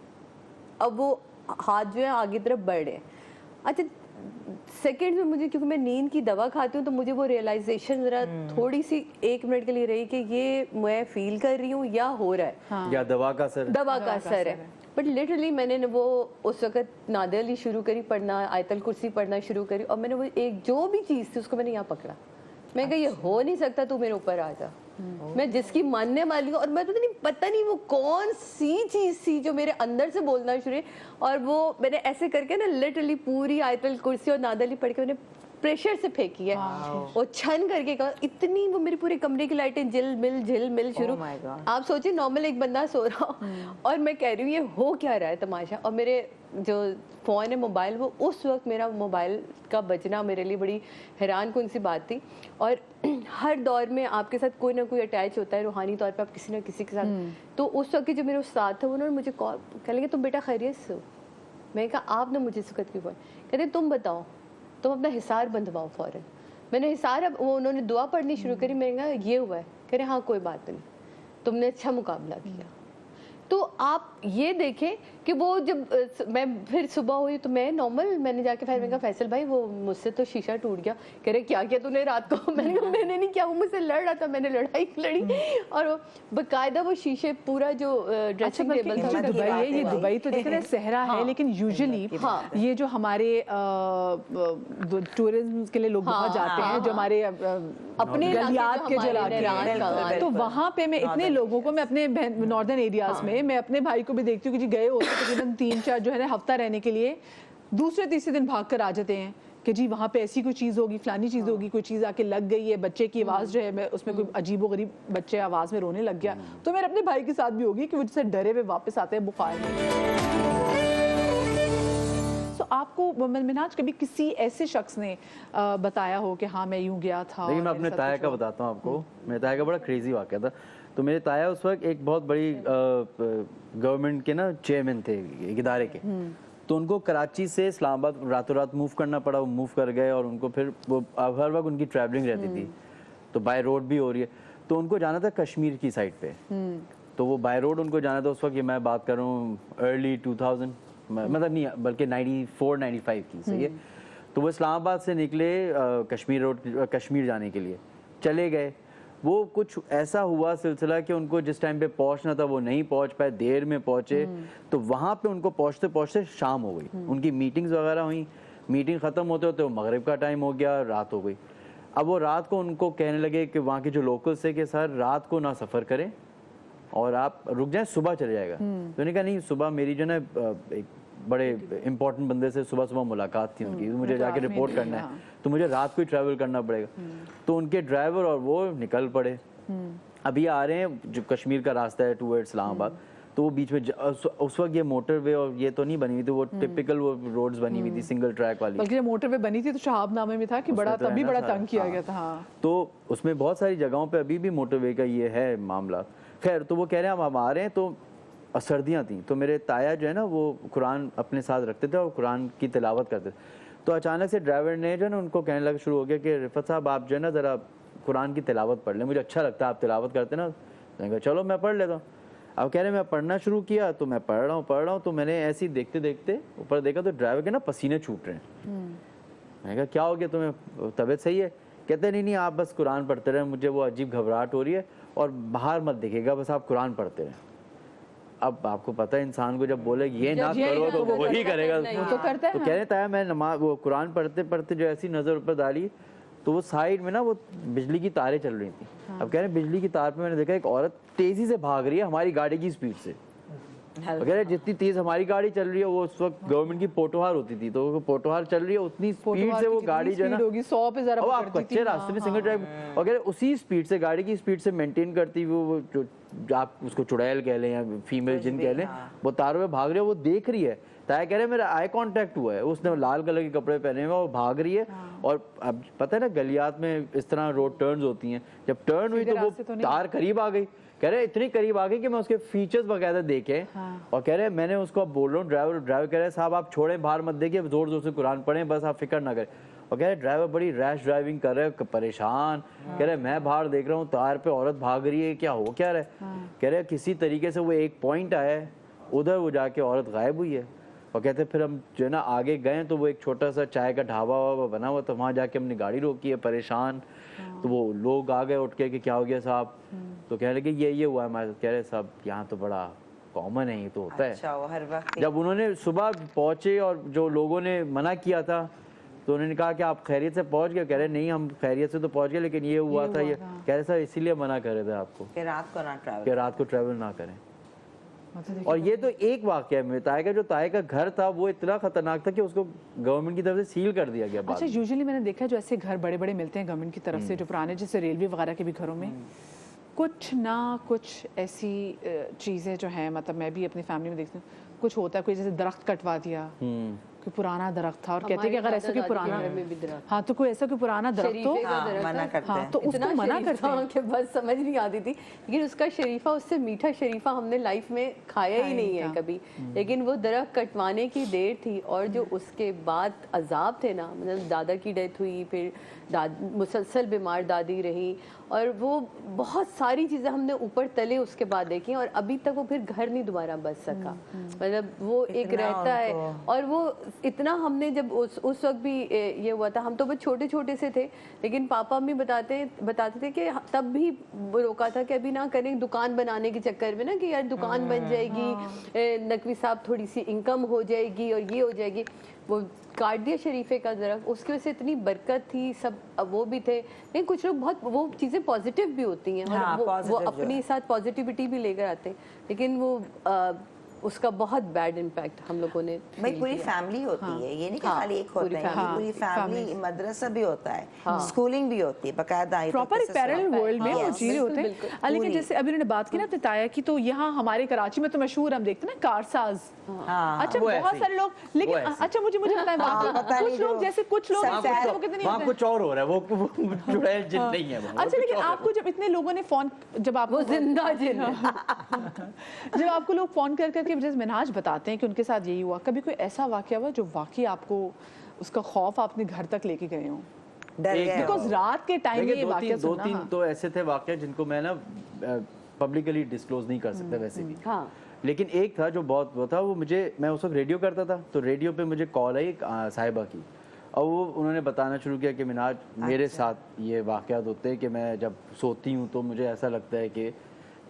अब वो हाथ जो है आगे तरफ बढ़ रहे। अच्छा, सेकेंड में मुझे, क्योंकि मैं नींद की दवा खाती हूँ, तो मुझे वो रियलाइजेशन जरा थोड़ी सी 1 मिनट के लिए रही कि ये मैं फील कर रही हूँ या हो रहा है, या दवा का असर है। बट लिटरली मैंने वो उस वक्त नादे अली शुरू करी पढ़ना, आयतल कुर्सी पढ़ना शुरू करी, और मैंने वो एक जो भी चीज़ थी उसको मैंने यहाँ पकड़ा। मैं कहा ये हो नहीं सकता, तू मेरे ऊपर आ जा, मैं जिसकी मानने वाली हूँ। और मैं तो पता नहीं वो कौन सी चीज़ थी जो मेरे अंदर से बोलना शुरू, और वो मैंने ऐसे करके ना लिटरली पूरी आयतल कुर्सी और नादे अली पढ़ के मैंने प्रेशर से फेंकी है, वो छन करके कहा, इतनी वो मेरी पूरे कमरे की लाइटें झिल मिल शुरू। आप सोचिए नॉर्मल एक बंदा सो रहा हो और मैं कह रही हूँ ये हो क्या रहा है तमाशा। और मेरे जो फ़ोन है मोबाइल, वो उस वक्त मेरा मोबाइल का बजना मेरे लिए बड़ी हैरान कुन सी बात थी। और हर दौर में आपके साथ कोई ना कोई अटैच होता है रूहानी तौर पे, आप किसी ना किसी के साथ। तो उस वक्त के जो मेरे उस्ताद थे उन्होंने मुझे कॉल कह लगे तुम बेटा खैरियत से हो। मैं कहा आपने मुझे इस वक्त क्यों फ़ोन, कहते तुम बताओ, तुम अपना हिसार बंधवाओ फ़ौरन। मैंने हिसार, अब वो उन्होंने दुआ पढ़नी शुरू करी, मैंने कहा ये हुआ है, कह रहे हाँ कोई बात नहीं, तुमने अच्छा मुकाबला किया। तो आप ये देखें کہ وہ جب میں پھر صبح ہوئی تو میں نارمل میں نے جا کے میں کہا فیصل بھائی وہ مجھ سے تو شیشہ ٹوٹ گیا. کہہ رہے کیا کیا تو نے رات کو؟ میں نے کہا میں نے نہیں کیا, وہ مجھ سے لڑ رہا تھا, میں نے لڑائی لڑی اور باقاعدہ وہ شیشے پورا جو ڈریسنگ ٹیبل تھا. دبئی ہے, یہ دبئی تو دیکھ رہے صحرا ہے, لیکن یوزلی یہ جو ہمارے ٹورزم کے لیے لوگ بہت جاتے ہیں, جو ہمارے اپنے گلیات کے جو علاقے ہیں, تو وہاں پہ میں اتنے لوگوں کو, میں اپنے ناردرن ایریاز میں اپنے بھائی کو بھی دیکھتی ہوں کہ جی گئے ہوتے تقریباً 3-4 جو ہے نا ہفتہ رہنے کے لیے, دوسرے تیسرے دن بھاگ کر آ جاتے ہیں کہ جی وہاں پہ ایسی کوئی چیز ہوگی, فلانی چیز ہوگی, کوئی چیز آ کے لگ گئی ہے, بچے کی آواز جو ہے اس میں کوئی عجیب و غریب بچے آواز میں رونے لگ گیا. تو میرے اپنے بھائی کے ساتھ بھی ہوگی کہ وہ جسے ڈرے ہوئے واپس آتے ہیں بخار میں. تو آپ کو مناج کبھی کسی ایسے شخص نے بتایا ہو کہ ہاں میں یوں گیا تھا؟ لیکن میں اپنے تایا کا بتاتا ہوں آپ کو. میرے تایا کا بڑا کریزی واقعہ تھا. تو میرے تایا اس وقت ایک بہت بڑی گورنمنٹ کے نا چیئرمین تھے ایک ادارے کے, تو ان کو کراچی سے اسلام آباد راتوں رات موو کرنا پڑا. وہ موو کر گئے اور ان کو پھر وہ ہر وقت ان کی ٹریولنگ رہتی تھی, تو بائی روڈ بھی ہو رہی ہے. تو ان کو جانا تھا کشمیر کی سائڈ پہ, تو وہ بائی روڈ ان کو جانا تھا. اس وقت یہ میں بات کر رہا ہوں ارلی 2000 مطلب نہیں بلکہ 94-95 کی, صحیح ہے. تو وہ اسلام آباد سے نکلے کشمیر روڈ, کشمیر جانے کے لیے چلے گئے. وہ کچھ ایسا ہوا سلسلہ کہ ان کو جس ٹائم پہ پہنچنا تھا وہ نہیں پہنچ پائے, دیر میں پہنچے. تو وہاں پہ ان کو پہنچتے پہنچتے شام ہو گئی. ان کی میٹنگز وغیرہ ہوئیں, میٹنگ ختم ہوتے ہوتے وہ مغرب کا ٹائم ہو گیا, رات ہو گئی. اب وہ رات کو ان کو کہنے لگے کہ وہاں کے جو لوکلس تھے کہ سر رات کو نہ سفر کریں اور آپ رک جائیں, صبح چلے جائے گا. تو انہوں نے کہا نہیں, صبح میری جو نا ایک بڑے امپورٹنٹ بندے سے صبح ملاقات تھی ان کی, مجھے جا کے رپورٹ کرنا ہے, تو مجھے رات کو ہی ٹریول کرنا پڑے گا. تو ان کے ڈرائیور اور وہ نکل پڑے. ابھی آ رہے ہیں جو کشمیر کا راستہ ہے ٹوورڈ اسلام آباد, تو وہ بیچ میں اس وقت یہ موٹر وے اور یہ تو نہیں بنی ہوئی تھی, وہ ٹپیکل وہ روڈز بنی ہوئی تھی سنگل ٹریک والی. بلکہ موٹر وے بنی تھی تو شہاب نامے میں تھا کہ بڑا تبھی بڑا تنگ کیا گیا تھا. تو اس میں بہت ساری جگہوں پہ ابھی بھی موٹر وے کا یہ ہے معاملہ. خیر, تو وہ کہہ رہے ہیں ہم آ رہے ہیں, تو سردیاں تھیں. تو میرے تایا جو ہے نا وہ قرآن اپنے ساتھ رکھتے تھے اور قرآن کی تلاوت کرتے تھے. تو اچانک سے ڈرائیور نے جو ہے نا ان کو کہنے لگا شروع ہو گیا کہ رفت صاحب آپ جو ہے نا ذرا قرآن کی تلاوت پڑھ لیں, مجھے اچھا لگتا ہے آپ تلاوت کرتے نا. میں نے کہا چلو میں پڑھ لیتا ہوں. اب کہہ رہے ہیں میں پڑھنا شروع کیا, تو میں پڑھ رہا ہوں. تو میں نے ایسے ہی دیکھتے دیکھتے اوپر دیکھا تو ڈرائیور کے نا پسینے چھوٹ رہے ہیں. میں نے کہا کیا ہو گیا تمہیں, طبیعت صحیح ہے؟ کہتے نہیں آپ بس قرآن پڑھتے رہے, مجھے وہ عجیب گھبراہٹ ہو رہی ہے اور باہر مت دیکھے گا, بس آپ قرآن پڑھتے رہیں. اب آپ کو پتہ ہے انسان کو جب بولے یہ نہ کرو تو وہی کرے گا. تو کہہ رہے تھا میں نماز وہ قرآن پڑھتے پڑھتے جو ایسی نظر اوپر ڈالی تو وہ سائڈ میں نا وہ بجلی کی تاریں چل رہی تھیں. اب کہہ رہے ہیں بجلی کی تار پہ میں نے دیکھا ایک عورت تیزی سے بھاگ رہی ہے ہماری گاڑی کی سپیڈ سے. کہہ رہے جتنی تیز ہماری گاڑی چل رہی ہے, وہ اس وقت گورنمنٹ کی پوٹوہار ہوتی تھی, تو پوٹوہار چل رہی ہے اتنی سپیڈ سے وہ گاڑی جو ہے نا 100 پہ ذرا آپ کچے راستے میں سنگل ڈرائیو, اور کہہ رہے اسی سپیڈ سے گاڑی کی سپیڈ سے مینٹین کرتی ہوئی وہ جو آپ اس کو چڑیل کہہ لیں یا فیمیل جن کہہ لیں, وہ تاروں پہ بھاگ رہی ہے, وہ دیکھ رہی ہے. تایا کہہ رہے میرا آئی کانٹیکٹ ہوا ہے, اس نے لال کلر کے کپڑے پہنے ہوئے, وہ بھاگ رہی ہے. اور اب پتہ ہے نا گلیات میں اس طرح روڈ ٹرنز ہوتی ہیں, جب ٹرن ہوئی تو وہ تار قریب آ گئی. کہہ رہے اتنی قریب آ گئی کہ میں اس کے فیچرز باقاعدہ دیکھے, اور کہہ رہے میں نے اس کو بول رہا ہوں ڈرائیور کہہ رہے صاحب آپ چھوڑیں باہر مت دیکھیے, زور زور سے قرآن پڑھیں, بس آپ فکر نہ کریں. اور کہہ رہے ڈرائیور بڑی ریش ڈرائیونگ کر رہے, پریشان. کہہ رہے میں باہر دیکھ رہا ہوں تار پہ عورت بھاگ رہی ہے, کیا ہو کیا رہا ہے. کہہ رہے کسی طریقے سے وہ ایک پوائنٹ آیا ہے, ادھر وہ جا کے عورت غائب ہوئی ہے. اور کہتے پھر ہم جو ہے نا آگے گئے تو وہ ایک چھوٹا سا چائے کا ڈھابا بنا ہوا تھا, وہاں جا کے ہم نے گاڑی روکی ہے پریشان. تو وہ لوگ آ گئے اٹھ کے کہ کیا ہو گیا صاحب, تو کہنے لگے یہ ہوا ہے ہمارے ساتھ. کہہ رہے صاحب یہاں تو بڑا کامن ہے, یہ تو ہوتا ہے. جب انہوں نے صبح پہنچے اور جو لوگوں نے منع کیا تھا تو انہوں نے کہا کہ آپ خیریت سے پہنچ گئے. کہہ رہے نہیں ہم خیریت سے تو پہنچ گئے, لیکن یہ ہوا تھا. یہ کہہ رہے صاحب اسی لیے منع کر رہے تھے آپ کو کہ رات کو ٹریول نہ کریں. اور یہ تو ایک واقعہ ہے. تایا کا جو تایا کا گھر تھا وہ اتنا خطرناک تھا کہ اس کو گورنمنٹ کی طرف سے سیل کر دیا گیا. اچھا یوزلی میں نے دیکھا جو ایسے گھر بڑے بڑے ملتے ہیں گورنمنٹ کی طرف سے, جو پرانے جیسے ریلوے وغیرہ کے بھی گھروں میں کچھ نہ کچھ ایسی چیزیں جو ہیں, مطلب میں بھی اپنی فیملی میں دیکھتی ہوں کچھ ہوتا ہے, کوئی جیسے درخت کٹوا دیا, کوئی پرانا درخت تھا, اور کہتے ہیں کہ اگر ایسا کوئی پرانا ہاں تو کوئی ایسا کوئی پرانا درخت ہو ہاں تو اس کو منع کرتے ہیں کہ بس سمجھ نہیں آتی تھی. لیکن اس کا شریفہ, اس سے میٹھا شریفہ ہم نے لائف میں کھایا ہی نہیں ہے کبھی. لیکن وہ درخت کٹوانے کی دیر تھی, اور جو اس کے بعد عذاب تھے نا, مطلب دادا کی ڈیتھ ہوئی, پھر مسلسل بیمار دادی رہی, اور وہ بہت ساری چیزیں ہم نے اوپر تلے اس کے بعد دیکھی, اور ابھی تک وہ پھر گھر نہیں دوبارہ بس سکا. मतलब वो एक रहता है। और वो इतना हमने जब उस वक्त भी ये हुआ था, हम तो बस छोटे छोटे से थे, लेकिन पापा मम्मी बताते थे कि तब भी रोका था कि अभी ना करें दुकान बनाने के चक्कर में ना, कि यार दुकान बन जाएगी, नकवी साहब थोड़ी सी इनकम हो जाएगी और ये हो जाएगी। वो काट दिया शरीफे का दरख्त, उसकी वजह से इतनी बरकत थी, सब वो भी थे। लेकिन कुछ लोग बहुत वो चीज़ें पॉजिटिव भी होती हैं, और वो अपने साथ पॉजिटिविटी भी लेकर आते हैं, लेकिन वो उसका बहुत बैड इम्पैक्ट हम लोगों ने। भाई पूरी फैमिली होती है, ये नहीं कि खाली एक होता है, पूरी फैमिली, मदरसा भी होता है, स्कूलिंग भी होती है, बकायदा प्रॉपर पैरेलल वर्ल्ड में वो चीजें होते हैं। लेकिन जैसे अभी उन्होंने बात की ना अपने ताया की, तो यहाँ हमारे कराची में तो मशहूर हम देखते हैं ना कारसाज। अच्छा बहुत सारे लोग, लेकिन अच्छा मुझे बताएं, कुछ लोग जैसे कुछ लोग वहाँ कुछ और हो रहा है, वो चुड़ैल जिन नहीं है। अच्छा लेकिन आपको जब इतने लोगों ने फोन, जब आप वो जिंदा जिन जब आपको लोग फोन करके जैसे मिनहाज बताते हैं कि उनके साथ यही हुआ, कभी कोई ऐसा वाकया हुआ जो वाकई आपको उसका खौफ आपने घर तक लेके गए हो? बिकॉज़ रात के टाइम ये वाकया सुनना, दो तीन तो ऐसे थे वाकया जिनको मैं ना पब्लिकली डिस्क्लोज नहीं कर सकता वैसे भी। लेकिन एक था जो बहुत वो था, वो मैं उस वक्त रेडियो करता था, तो रेडियो पे मुझे कॉल आई साहिबा की, और वो उन्होंने बताना शुरू किया कि मिनहाज मेरे साथ ये वाकयात होते हैं कि मैं जब सोती हूँ तो मुझे ऐसा लगता है कि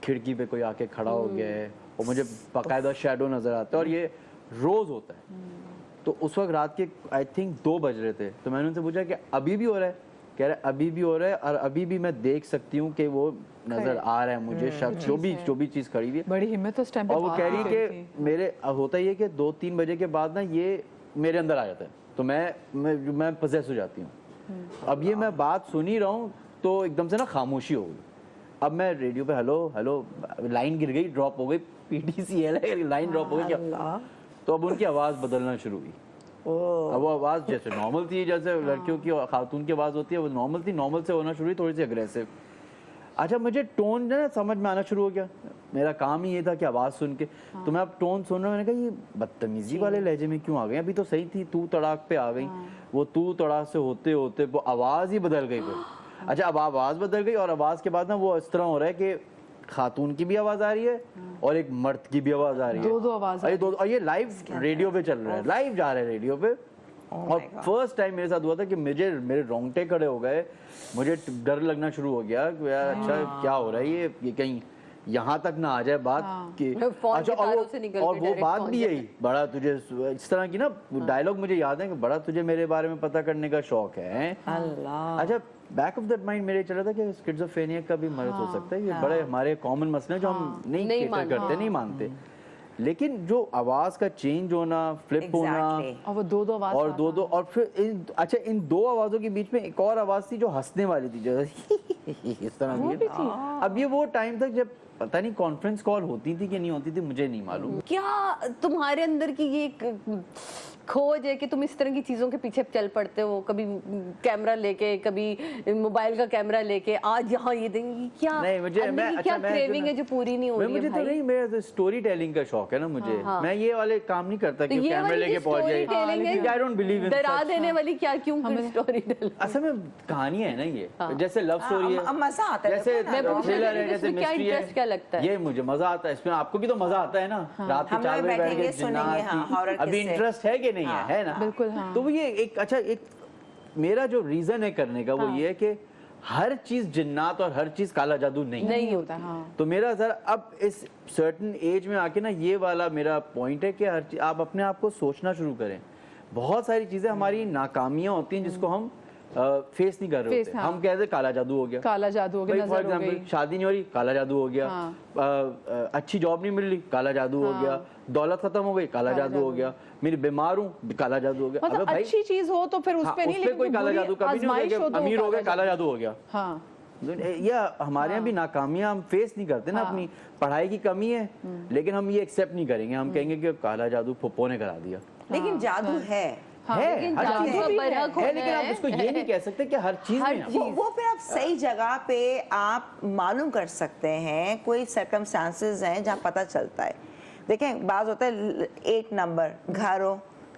खिड़की पे कोई आके खड़ा हो गया है, और मुझे बाकायदा शैडो नजर आता है, और ये रोज होता है। तो उस वक्त रात के आई थिंक 2 बज रहे थे, तो मैंने उनसे पूछा कि अभी भी हो रहा है? कह रहे अभी भी हो रहा है, और अभी भी मैं देख सकती हूँ कि वो नजर आ रहा है मुझे शख्स, जो भी चीज खड़ी हुई है। बड़ी हिम्मत उस टाइम पे। और वो कह रही कि मेरे होता ही है कि 2-3 बजे के बाद ना ये मेरे अंदर आ जाता है, तो मैं पजेस हो जाती हूँ। अब ये मैं बात सुन ही रहा हूँ तो एकदम से ना खामोशी हो गई। अब मैं रेडियो पे हेलो लाइन गिर गई, ड्रॉप हो गई, PTCL लाइन ड्रॉप हो गई क्या? तो अब उनकी आवाज़ बदलना शुरू हुई। अब वो आवाज़ जैसे नॉर्मल थी, जैसे लड़कियों की खातून की आवाज़ होती है, वो नॉर्मल थी, नॉर्मल से होना शुरू हुई, थोड़ी सी अग्रेसिव। अच्छा मुझे टोन जो है समझ में आना शुरू हो गया, मेरा काम ही ये था कि आवाज़ सुन के, तो मैं अब टोन सुन रहा हूँ, मैंने कहा ये बदतमीजी वाले लहजे में क्यों आ गए? अभी तो सही थी, तू तड़ाक पे आ गई। वो तू तड़ाक से होते होते वो आवाज़ ही बदल गई फिर। अच्छा अब आवाज़ बदल गई, और आवाज़ के बाद ना वो इस तरह हो रहा है कि खातून की भी आवाज़ आ रही है और एक मर्द की भी आवाज़ आ रही है, दो आवाज़, और ये लाइव रेडियो पे चल रहा है, लाइव जा रहा है रेडियो पे। और फर्स्ट टाइम मेरे साथ हुआ था कि मेरे रोंगटे खड़े हो गए, मुझे डर लगना शुरू हो गया कि यार अच्छा क्या हो रहा है, ये कहीं यहाँ तक ना आ जाए बात कि अच्छा। और वो बात भी यही, बड़ा तुझे इस तरह की ना डायलॉग मुझे याद है कि बड़ा तुझे मेरे बारे में पता करने का शौक है। अच्छा बैक ऑफ दैट माइंड मेरे चला था कि स्किज़ोफ्रेनिया का भी मर्ज हो सकता है, ये बड़े हमारे कॉमन मसले जो हम नहीं केटर करते, नहीं मानते। लेकिन जो आवाज का चेंज होना, फ्लिप होना, और वो दो आवाज, और दो और फिर अच्छा इन 2 आवाजों के बीच में एक और आवाज थी जो हंसने वाली थी, जो इस तरह की। अब ये वो टाइम तक जब पता नहीं कॉन्फ्रेंस कॉल होती थी कि नहीं होती थी, मुझे नहीं मालूम। क्या तुम्हारे अंदर की ये खोज है कि तुम इस तरह की चीजों के पीछे चल पड़ते हो, कभी कैमरा लेके, कभी मोबाइल का कैमरा लेके, आज यहाँ ये देंगे क्या? नहीं मुझे क्या क्रेविंग है जो पूरी नहीं हो रही है? मुझे तो नहीं, मेरा तो स्टोरी टेलिंग का शौक है ना मुझे। मैं ये वाले काम नहीं करता कि कैमरा लेके पहुंच जाए। आई डोंट बिलीव इन डरा देने वाली क्या, क्यों स्टोरी टेलिंग? असल में कहानी है ना ये, जैसे लव स्टोरी है, मजा आता है, जैसे थ्रिलर है, जैसे मिस्ट्री है, क्या लगता है? ये मुझे मजा आता है इसमें। आपको भी तो मजा आता है ना, रात के 4 बजे बैठ के सुनेंगे। अभी इंटरेस्ट है कि नहीं है ना? बिल्कुल हाँ। तो ये एक अच्छा एक मेरा जो रीजन है करने का वो ये है कि हर चीज जिन्नात और हर चीज काला जादू नहीं होता। हाँ। तो मेरा जरा अब इस सर्टेन एज में आके ना ये वाला मेरा पॉइंट है कि हर चीज आप अपने आप को सोचना शुरू करें। बहुत सारी चीजें हमारी नाकामियां होती हैं जिसको हम फेस नहीं कर रहे होते। हम कहते काला जादू हो गया, काला जादू हो गया, फॉर एग्जांपल शादी नहीं हो रही, काला जादू हो गया। अच्छी जॉब नहीं मिल रही, काला जादू हो गया। दौलत खत्म हो गई, काला जादू हो गया। मेरे बीमार हूँ, काला जादू हो गया। मतलब अच्छी चीज हो तो फिर उस पे नहीं, लेकिन कोई काला जादू कभी नहीं हो गया। अमीर हो गया, काला जादू हो गया। हाँ। या हमारे यहाँ भी नाकामियां हम फेस नहीं करते ना। अपनी पढ़ाई की कमी है लेकिन हम ये एक्सेप्ट नहीं करेंगे। हम कहेंगे कि काला जादू फुप्पो ने करा दिया। लेकिन जादू है, लेकिन आप उसको ये नहीं कह सकते कि हर चीज में वो फिर आप सही जगह पे आप मालूम कर सकते हैं। कोई सर्कमस्टांसेस हैं जहाँ पता चलता है। देखें बात होता है 8 नंबर घर हो,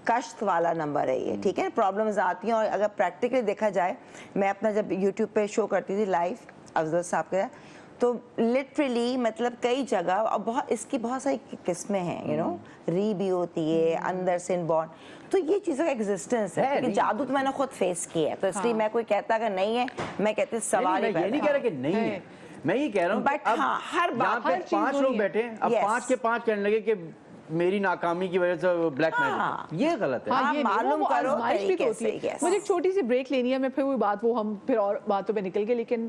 कश्त वाला नंबर है ये, ठीक है। प्रॉब्लम्स आती हैं और अगर प्रैक्टिकली देखा जाए, मैं अपना जब यूट्यूब पे शो करती थी लाइव अफजल साहब का, تو لٹرلی مطلب کئی جگہ اور بہت اس کی بہت ساری قسمیں ہیں یو نو ری بھی ہوتی ہے اندر سے انبورن. تو یہ چیزوں کا ایگزسٹنس ہے کہ جادو تو میں نے خود فیس کیا ہے, تو اس لیے میں کوئی کہتا اگر نہیں ہے, میں کہتی سوال ہی یہ نہیں کہہ رہا کہ نہیں ہے, میں یہ کہہ رہا ہوں بٹ ہاں ہر بات 5 لوگ بیٹھے ہیں, اب 5 کے 5 کہنے لگے کہ میری ناکامی کی وجہ سے بلیک میجک, یہ غلط ہے. معلوم کرو طریقے سے. مجھے ایک چھوٹی سی بریک لینی ہے, میں پھر وہی بات وہ ہم پھر اور باتوں پہ نکل گئے, لیکن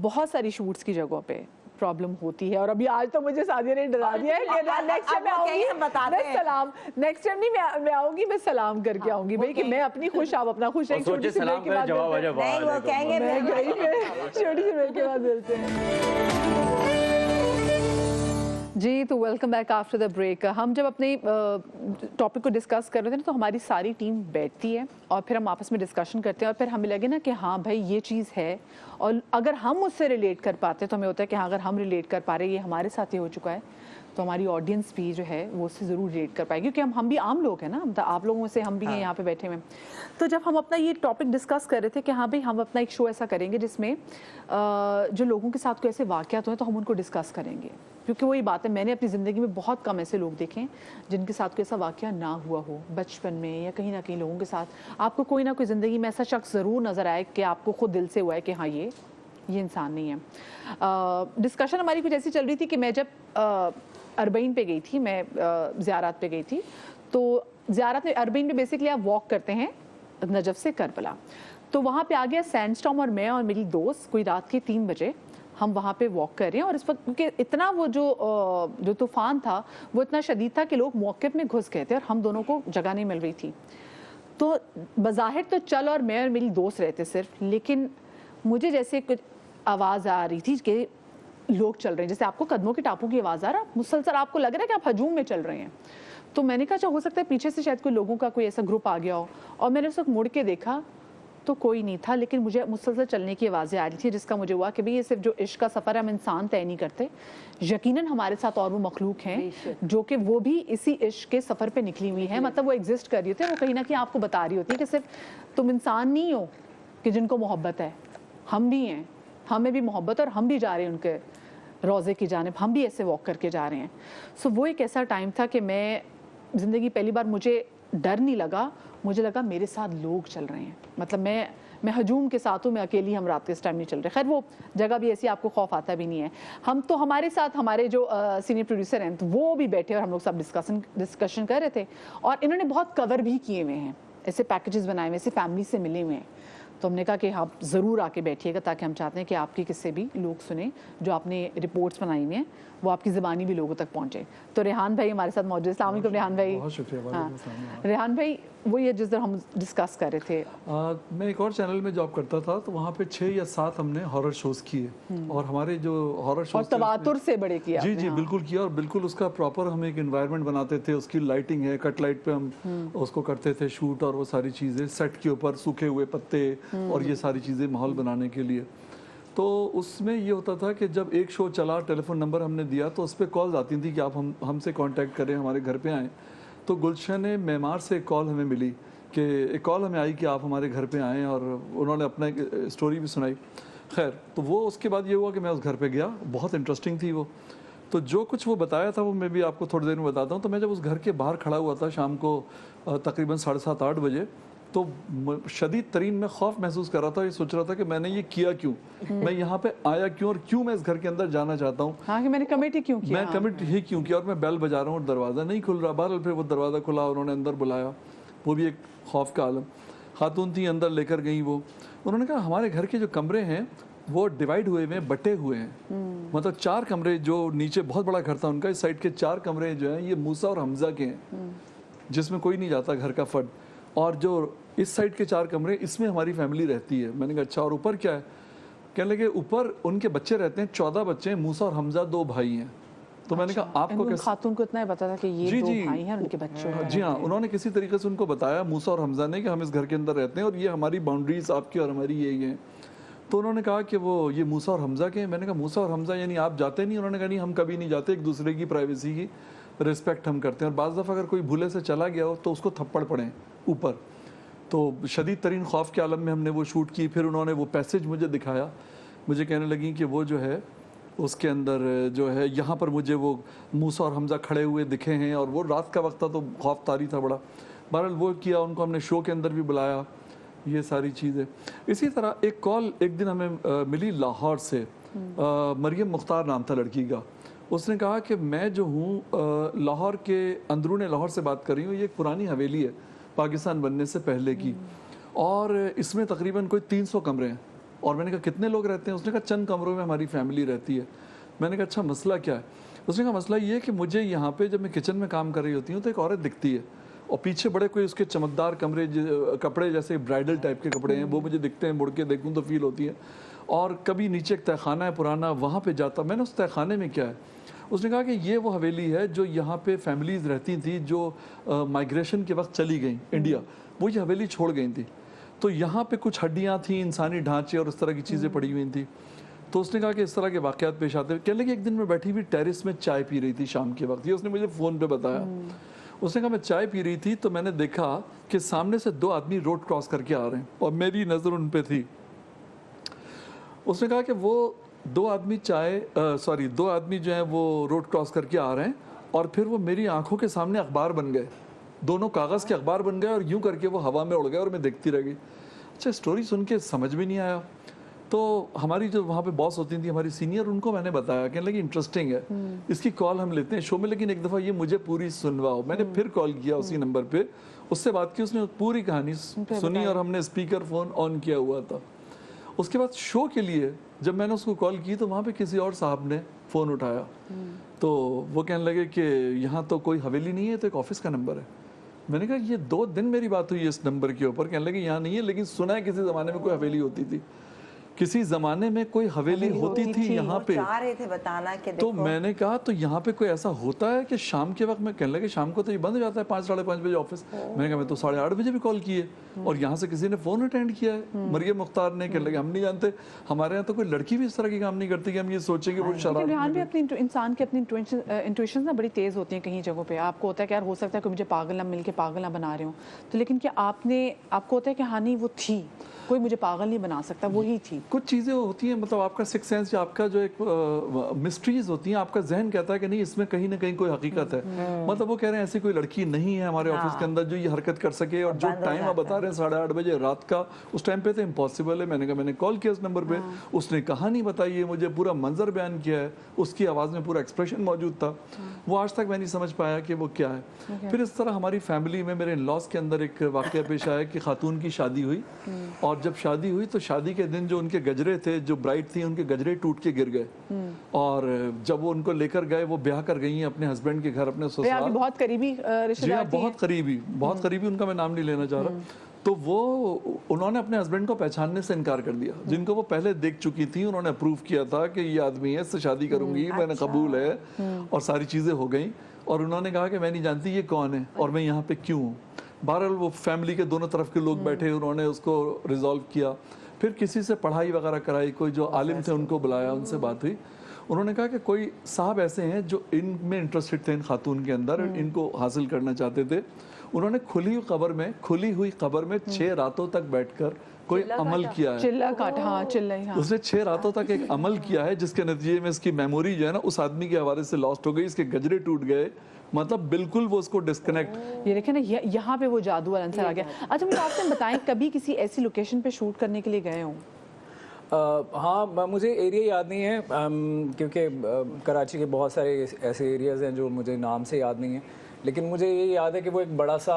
بہت ساری شوٹس کی جگہوں پہ پرابلم ہوتی ہے, اور ابھی آج تو مجھے سعدیہ نے ڈرا دیا ہے کہ نیکسٹ ٹائم میں آؤں گی میں سلام, نیکسٹ ٹائم نہیں میں آؤں گی میں سلام کر کے آؤں گی بھائی کہ میں اپنی خوش آپ اپنا خوش. ایک چھوٹی سی بریک کے بعد نہیں وہ کہیں گے میں گئی, چھوٹی سی بریک کے بعد ملتے ہیں. جی تو welcome back after the break. ہم جب اپنے ٹاپک کو ڈسکس کر رہے تھے نا تو ہماری ساری ٹیم بیٹھتی ہے اور پھر ہم آپس میں ڈسکشن کرتے ہیں, اور پھر ہمیں لگے نا کہ ہاں بھائی یہ چیز ہے, اور اگر ہم اس سے ریلیٹ کر پاتے تو ہمیں ہوتا ہے کہ ہاں اگر ہم ریلیٹ کر پا رہے ہیں, یہ ہمارے ساتھ ہی ہو چکا ہے, تو ہماری آڈینس بھی جو ہے وہ اس سے ضرور ریلیٹ کر پائے گی, کیونکہ ہم بھی عام لوگ ہیں نا, آپ لوگوں سے ہم بھی ہیں یہاں پہ بیٹھے ہوئے. تو جب ہم اپنا یہ ٹاپک ڈسکس کر رہے تھے کہ ہاں بھائی ہم اپنا ایک شو ایسا کریں گے جس میں جو لوگوں کے ساتھ کوئی ایسے واقعات ہوئے تو ہم ان کو ڈسکس کریں گے, کیونکہ وہی بات ہے میں نے اپنی زندگی میں بہت کم ایسے لوگ دیکھے ہیں جن کے ساتھ کوئی ایسا واقعہ نہ ہوا ہو بچپن میں یا کہیں نہ کہیں لوگوں کے ساتھ. آپ کو کوئی نہ کوئی زندگی میں ایسا شخص ضرور نظر آئے کہ آپ کو خود دل سے ہوا ہے کہ ہاں یہ انسان نہیں ہے. ڈسکشن ہماری کچھ ایسی چل رہی تھی کہ میں جب اربعین پہ گئی تھی, میں زیارات پہ گئی تھی, تو زیارت میں اربعین میں بیسکلی آپ واک کرتے ہیں نجف سے کربلا, تو وہاں پہ آ گیا سینڈ اسٹارم, اور میں اور میری دوست کوئی رات کے 3 بجے ہم وہاں پہ واک کر رہے ہیں, اور اس وقت کیونکہ اتنا وہ جو طوفان تھا وہ اتنا شدید تھا کہ لوگ موقف میں گھس گئے تھے اور ہم دونوں کو جگہ نہیں مل رہی تھی. تو بظاہر تو چل اور میں اور میری دوست رہتے صرف, لیکن مجھے جیسے کچھ آواز آ رہی تھی کہ لوگ چل رہے ہیں, جیسے آپ کو قدموں کے ٹاپوں کی آواز آ رہا, مسلسل آپ کو لگ رہا ہے کہ آپ ہجوم میں چل رہے ہیں. تو میں نے کہا ہو سکتا ہے پیچھے سے شاید کوئی لوگوں کا کوئی ایسا گروپ آ گیا ہو, اور میں نے اس وقت مڑ کے دیکھا تو کوئی نہیں تھا, لیکن مجھے مسلسل چلنے کی آوازیں آ رہی تھی, جس کا مجھے ہوا کہ بھئی یہ صرف جو عشق کا سفر ہے ہم انسان طے نہیں کرتے, یقیناً ہمارے ساتھ اور وہ مخلوق ہیں جو کہ وہ بھی اسی عشق کے سفر پہ نکلی ہوئی ہیں, مطلب وہ ایگزسٹ کر رہی ہوتی ہے, وہ کہیں نہ کہیں آپ کو بتا رہی ہوتی ہے کہ صرف تم انسان نہیں ہو کہ جن کو محبت ہے, ہم بھی ہیں, ہمیں بھی محبت, اور ہم بھی جا رہے ہیں ان کے روضے کی جانب, ہم بھی ایسے واک کر کے جا رہے ہیں. سو وہ ایک ایسا ٹائم تھا کہ میں زندگی پہلی بار مجھے ڈر نہیں لگا, مجھے لگا میرے ساتھ لوگ چل رہے ہیں, مطلب میں ہجوم کے ساتھ ہوں, میں اکیلی ہم رات کے اس ٹائم نہیں چل رہے. خیر وہ جگہ بھی ایسی آپ کو خوف آتا بھی نہیں ہے. ہم تو ہمارے ساتھ ہمارے جو سینئر پروڈیوسر ہیں وہ بھی بیٹھے اور ہم لوگ سب ڈسکشن کر رہے تھے, اور انہوں نے بہت کور بھی کیے ہوئے ہیں, ایسے پیکیجز بنائے ہوئے, ایسے فیملی سے ملے ہوئے ہیں. تو ہم نے کہا کہ آپ ضرور آ کے بیٹھیے گا, تاکہ ہم چاہتے ہیں کہ آپ کی قصے بھی لوگ سنیں, جو آپ نے رپورٹس بنائی ہوئی ہیں وہ آپ کی زبانی بھی لوگوں تک پہنچے. تو ریحان بھائی ہمارے ساتھ موجود. السلام علیکم ریحان بھائی. بہت شکریہ. ریحان بھائی وہی ہے جس طرح ہم ڈسکس کر رہے تھے, میں ایک اور چینل میں جاب کرتا تھا, تو وہاں پہ 6 یا 7 ہم نے ہارر شوز کیے, اور ہمارے جو ہارر شوز تواتر سے بڑے کیا. جی بالکل کیا, اور بالکل اس کا پراپر ہم ایک انوائرمنٹ بناتے تھے, اس کی لائٹنگ ہے, کٹ لائٹ پہ ہم اس کو کرتے تھے شوٹ, اور وہ ساری چیزیں سیٹ کے اوپر سوکھے ہوئے پتے اور یہ ساری چیزیں ماحول بنانے کے لیے. تو اس میں یہ ہوتا تھا کہ جب ایک شو چلا, ٹیلی فون نمبر ہم نے دیا, تو اس پہ کالز آتی تھیں کہ آپ ہم سے کانٹیکٹ کریں, ہمارے گھر پہ آئیں. تو گلشن معمار سے ایک کال ہمیں ملی, کہ ایک کال ہمیں آئی کہ آپ ہمارے گھر پہ آئیں, اور انہوں نے اپنا ایک اسٹوری بھی سنائی. خیر تو وہ اس کے بعد یہ ہوا کہ میں اس گھر پہ گیا, بہت انٹرسٹنگ تھی وہ. تو جو کچھ وہ بتایا تھا وہ میں بھی آپ کو تھوڑی دیر میں بتاتا ہوں. تو میں جب اس گھر کے باہر کھڑا ہوا تھا شام کو تقریباً 7:30-8 بجے, تو شدید ترین میں خوف محسوس کر رہا تھا, یہ سوچ رہا تھا کہ میں نے یہ کیا کیوں, میں یہاں پہ آیا کیوں, اور کیوں میں اس گھر کے اندر جانا چاہتا ہوں. ہاں کہ میں نے کمیٹی کیوں کیا, میں کمیٹی ہی کیوں کیا, اور میں بیل بجا رہا ہوں اور دروازہ نہیں کھل رہا. بہرحال پھر وہ دروازہ کھلا, انہوں نے اندر بلایا, وہ بھی ایک خوف کا عالم. خاتون تھی, اندر لے کر گئیں. وہ انہوں نے کہا ہمارے گھر کے جو کمرے ہیں وہ ڈیوائڈ ہوئے ہیں, بٹے ہوئے ہیں, مطلب 4 کمرے, جو نیچے بہت بڑا گھر تھا ان کا, اس سائڈ کے 4 کمرے جو ہیں یہ موسیٰ اور حمزہ کے ہیں, جس میں کوئی نہیں جاتا گھر کا فرد, اور جو اس سائڈ کے 4 کمرے اس میں ہماری فیملی رہتی ہے. میں نے کہا اچھا, اور اوپر کیا ہے؟ کہنے لگے اوپر ان کے بچے رہتے ہیں, 14 بچے ہیں, موسیٰ اور حمزہ 2 بھائی ہیں. تو میں نے کہا آپ کو خاتون کو اتنا ہی پتا تھا کہ یہ 2 بھائی ہیں, ان کے بچے ہیں. جی ہاں, انہوں نے کسی طریقے سے ان کو بتایا, موسیٰ اور حمزہ نے, کہ ہم اس گھر کے اندر رہتے ہیں اور یہ ہماری باؤنڈریز آپ کی اور ہماری یہی ہیں. تو انہوں نے کہا کہ وہ یہ موسیٰ اور حمزہ کے ہیں. میں نے کہا موسیٰ اور حمزہ یعنی آپ جاتے نہیں؟ انہوں نے کہا نہیں, ہم کبھی نہیں جاتے, ایک دوسرے کی پرائیویسی کی رسپیکٹ ہم کرتے ہیں, اور بعض دفعہ اگر کوئی بھولے سے چلا گیا ہو تو اس کو تھپڑ پڑیں اوپر. تو شدید ترین خوف کے عالم میں ہم نے وہ شوٹ کی. پھر انہوں نے وہ پیسج مجھے دکھایا, مجھے کہنے لگیں کہ وہ جو ہے اس کے اندر جو ہے یہاں پر مجھے وہ موسیٰ اور حمزہ کھڑے ہوئے دکھے ہیں, اور وہ رات کا وقت تھا تو خوف طاری تھا بڑا. بہرحال وہ کیا, ان کو ہم نے شو کے اندر بھی بلایا, یہ ساری چیزیں. اسی طرح ایک کال ایک دن ہمیں ملی لاہور سے, مریم مختار نام تھا لڑکی کا. اس نے کہا کہ میں جو ہوں لاہور کے اندرون لاہور سے بات کر رہی ہوں, یہ ایک پرانی حویلی ہے پاکستان بننے سے پہلے کی, اور اس میں تقریباً کوئی 300 کمرے ہیں. اور میں نے کہا کتنے لوگ رہتے ہیں؟ اس نے کہا چند کمروں میں ہماری فیملی رہتی ہے. میں نے کہا اچھا مسئلہ کیا ہے؟ اس نے کہا مسئلہ یہ ہے کہ مجھے یہاں پہ جب میں کچن میں کام کر رہی ہوتی ہوں تو ایک عورت دکھتی ہے, اور پیچھے بڑے کوئی اس کے چمکدار کپڑے جیسے برائڈل ٹائپ کے کپڑے ہیں, وہ مجھے دکھتے ہیں, مڑ کے دیکھوں تو فیل ہوتی ہے. اور کبھی نیچے ایک تہخانہ ہے پرانا, وہاں پہ جاتا. میں نے اس تہخانے میں کیا ہے؟ اس نے کہا کہ یہ وہ حویلی ہے جو یہاں پہ فیملیز رہتی تھیں جو مائیگریشن کے وقت چلی گئیں انڈیا, وہ یہ حویلی چھوڑ گئی تھیں. تو یہاں پہ کچھ ہڈیاں تھیں, انسانی ڈھانچے اور اس طرح کی چیزیں پڑی ہوئی تھیں. تو اس نے کہا کہ اس طرح کے واقعات پیش آتے ہیں. کہنے لگے ایک دن میں بیٹھی ہوئی ٹیرس میں چائے پی رہی تھی شام کے وقت, یہ اس نے مجھے فون پہ بتایا. اس نے کہا میں چائے پی رہی تھی تو میں نے دیکھا کہ سامنے سے 2 آدمی روڈ کراس کر کے آ رہے ہیں, اور میری نظر ان پہ تھی. اس نے کہا کہ وہ 2 آدمی جو ہیں وہ روڈ کراس کر کے آ رہے ہیں, اور پھر وہ میری آنکھوں کے سامنے اخبار بن گئے, دونوں کاغذ کے اخبار بن گئے, اور یوں کر کے وہ ہوا میں اڑ گئے, اور میں دیکھتی رہ گئی. اچھا اسٹوری سن کے سمجھ بھی نہیں آیا. تو ہماری جو وہاں پہ باس ہوتی تھی ہماری سینئر, ان کو میں نے بتایا, کہنے لگی انٹرسٹنگ ہے, اس کی کال ہم لیتے ہیں شو میں, لیکن ایک دفعہ یہ مجھے پوری سنواؤ. میں نے پھر کال کیا اسی نمبر پہ, اس سے بات کی, اس نے پوری کہانی سنی, اور ہم نے اسپیکر فون آن کیا ہوا تھا. اس کے بعد شو کے لیے جب میں نے اس کو کال کی تو وہاں پہ کسی اور صاحب نے فون اٹھایا, تو وہ کہنے لگے کہ یہاں تو کوئی حویلی نہیں ہے, تو ایک آفس کا نمبر ہے. میں نے کہا یہ 2 دن میری بات ہوئی اس نمبر کے اوپر. کہنے لگے یہاں نہیں ہے, لیکن سنا ہے کسی زمانے میں کوئی حویلی ہوتی تھی, کسی زمانے میں کوئی حویلی ہوتی تھی یہاں پہ. چاہ رہے تھے بتانا کہ تو میں نے کہا تو یہاں پہ کوئی ایسا ہوتا ہے کہ شام کے وقت میں, کہنے لگے شام کو تو یہ بند ہو جاتا ہے 5 ساڑھے 5 بجے آفس. میں نے کہا میں تو 8:30 بجے بھی کال کی ہے, اور یہاں سے کسی نے فون اٹینڈ کیا ہے, مریم مختار نے. کہنے لگے ہم نہیں جانتے, ہمارے یہاں تو کوئی لڑکی بھی اس طرح کی کام نہیں کرتی کہ ہم یہ سوچیں کہ وہ شراب. ریحان بھی اپنی انسان کی اپنی انٹویشنز نا بڑی تیز ہوتی ہیں کہیں جگہوں پہ. آپ کو ہوتا ہے کہ یار ہو سکتا ہے کہ مجھے پاگل نہ مل کے پاگل نہ بنا رہے ہوں, تو لیکن کیا آپ کو ہوتا ہے کہ ہاں نہیں وہ تھی, کوئی مجھے پاگل نہیں بنا سکتا, وہی تھی. کچھ چیزیں ہوتی ہیں, مطلب آپ کا سکس سینس یا آپ کا جو ایک مسٹریز ہوتی ہیں, آپ کا ذہن کہتا ہے کہ نہیں اس میں کہیں نہ کہیں کوئی حقیقت ہے. مطلب وہ کہہ رہے ہیں ایسی کوئی لڑکی نہیں ہے ہمارے آفس کے اندر جو یہ حرکت کر سکے, اور جو ٹائم آپ بتا رہے ہیں 8:30 بجے رات کا, اس ٹائم پہ تو امپاسبل ہے. میں نے کہا میں نے کال کیا اس نمبر پہ, اس نے کہانی بتائی ہے مجھے, پورا منظر بیان کیا ہے, اس کی آواز میں پورا ایکسپریشن موجود تھا. وہ آج تک میں نہیں سمجھ پایا کہ وہ کیا ہے. پھر اس طرح ہماری فیملی میں میرے ان لاس کے اندر ایک واقعہ پیش آیا کہ خاتون کی شادی ہوئی, اور جب شادی ہوئی تو شادی کے دن جو ان کے گجرے تھے, جو برائڈ تھی ان کے گجرے ٹوٹ کے گر گئے, اور جب وہ ان کو لے کر گئے, وہ بیاہ کر گئی ہیں اپنے ہسبینڈ کے گھر, اپنے سسرال. بہت قریبی رشتہ دار تھی, بہت قریبی, ان کا میں نام نہیں لینا چاہ رہا. تو وہ انہوں نے اپنے ہسبینڈ کو پہچاننے سے انکار کر دیا, جن کو وہ پہلے دیکھ چکی تھی. انہوں نے اپروو کیا تھا کہ یہ آدمی ہے, اس سے شادی کروں گی, میں نے قبول ہے, اور ساری چیزیں ہو گئیں. اور انہوں نے کہا کہ میں نہیں جانتی یہ کون ہے اور میں یہاں پہ کیوں ہوں. بہرحال وہ فیملی کے دونوں طرف کے لوگ بیٹھے, انہوں نے اس کو ریزالو کیا. پھر کسی سے پڑھائی وغیرہ کرائی, کوئی جو عالم تھے ان کو بلایا, ان سے بات ہوئی. انہوں نے کہا کہ کوئی صاحب ایسے ہیں جو ان میں انٹرسٹڈ تھے, ان خاتون کے اندر, ان کو حاصل کرنا چاہتے تھے. انہوں نے کھلی ہوئی قبر میں 6 راتوں تک بیٹھ کر کوئی عمل کیا ہے. اس نے 6 راتوں تک ایک عمل کیا ہے, جس کے نتیجے میں اس کی میموری جو ہے نا اس آدمی کے حوالے سے لاسٹ ہو گئی, اس کے گجرے ٹوٹ گئے, مطلب بالکل وہ اس کو ڈسکنیکٹ. یہ دیکھیں نا یہاں پہ وہ جادو والا عنصر آ گیا. اچھا مجھے آپ سے بتائیں, کبھی کسی ایسی لوکیشن پہ شوٹ کرنے کے لیے گئے ہوں؟ ہاں, مجھے ایریا یاد نہیں ہے, کیونکہ کراچی کے بہت سارے ایسے ایریاز ہیں جو مجھے نام سے یاد نہیں ہیں, لیکن مجھے یہ یاد ہے کہ وہ ایک بڑا سا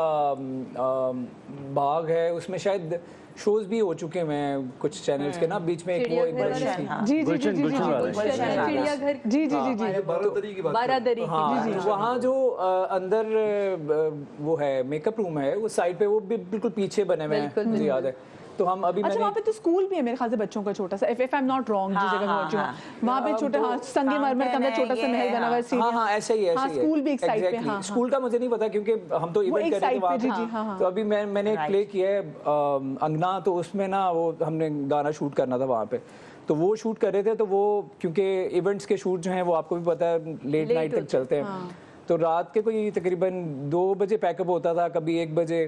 باغ ہے, اس میں شاید شوز بھی ہو چکے ہیں کچھ چینلز کے نا, بیچ میں ایک وہ ایک بڑی سی, ہاں وہاں جو اندر وہ ہے میک اپ روم ہے, وہ سائڈ پہ وہ بالکل پیچھے بنے ہوئے ہیں, مجھے یاد ہے. تو ہم ابھی اچھا وہاں پہ تو اسکول بھی ہے میرے خیال سے بچوں کا چھوٹا سا, if I'm not wrong, جس جگہ پہنچی ہوں وہاں پہ چھوٹا, ہاں سنگ مرمر کا اندر چھوٹا سا محل بنا ہوا ہے. ہاں ایسا ہی ہے, اسکول بھی ایک سائڈ پہ. ہاں اسکول کا مجھے نہیں پتا کیونکہ ہم تو ایونٹ کر رہے تھے وہاں. تو ابھی میں نے ایک پلے کیا ہے انگنا, تو اس میں نا وہ ہم نے گانا شوٹ کرنا تھا وہاں پہ, تو وہ شوٹ کر رہے تھے. تو وہ کیونکہ ایونٹس کے شوٹ جو ہیں وہ آپ کو بھی پتا ہے لیٹ نائٹ تک چلتے ہیں, تو رات کے کوئی تقریباً 2 بجے پیک اپ ہوتا تھا, کبھی 1 بجے.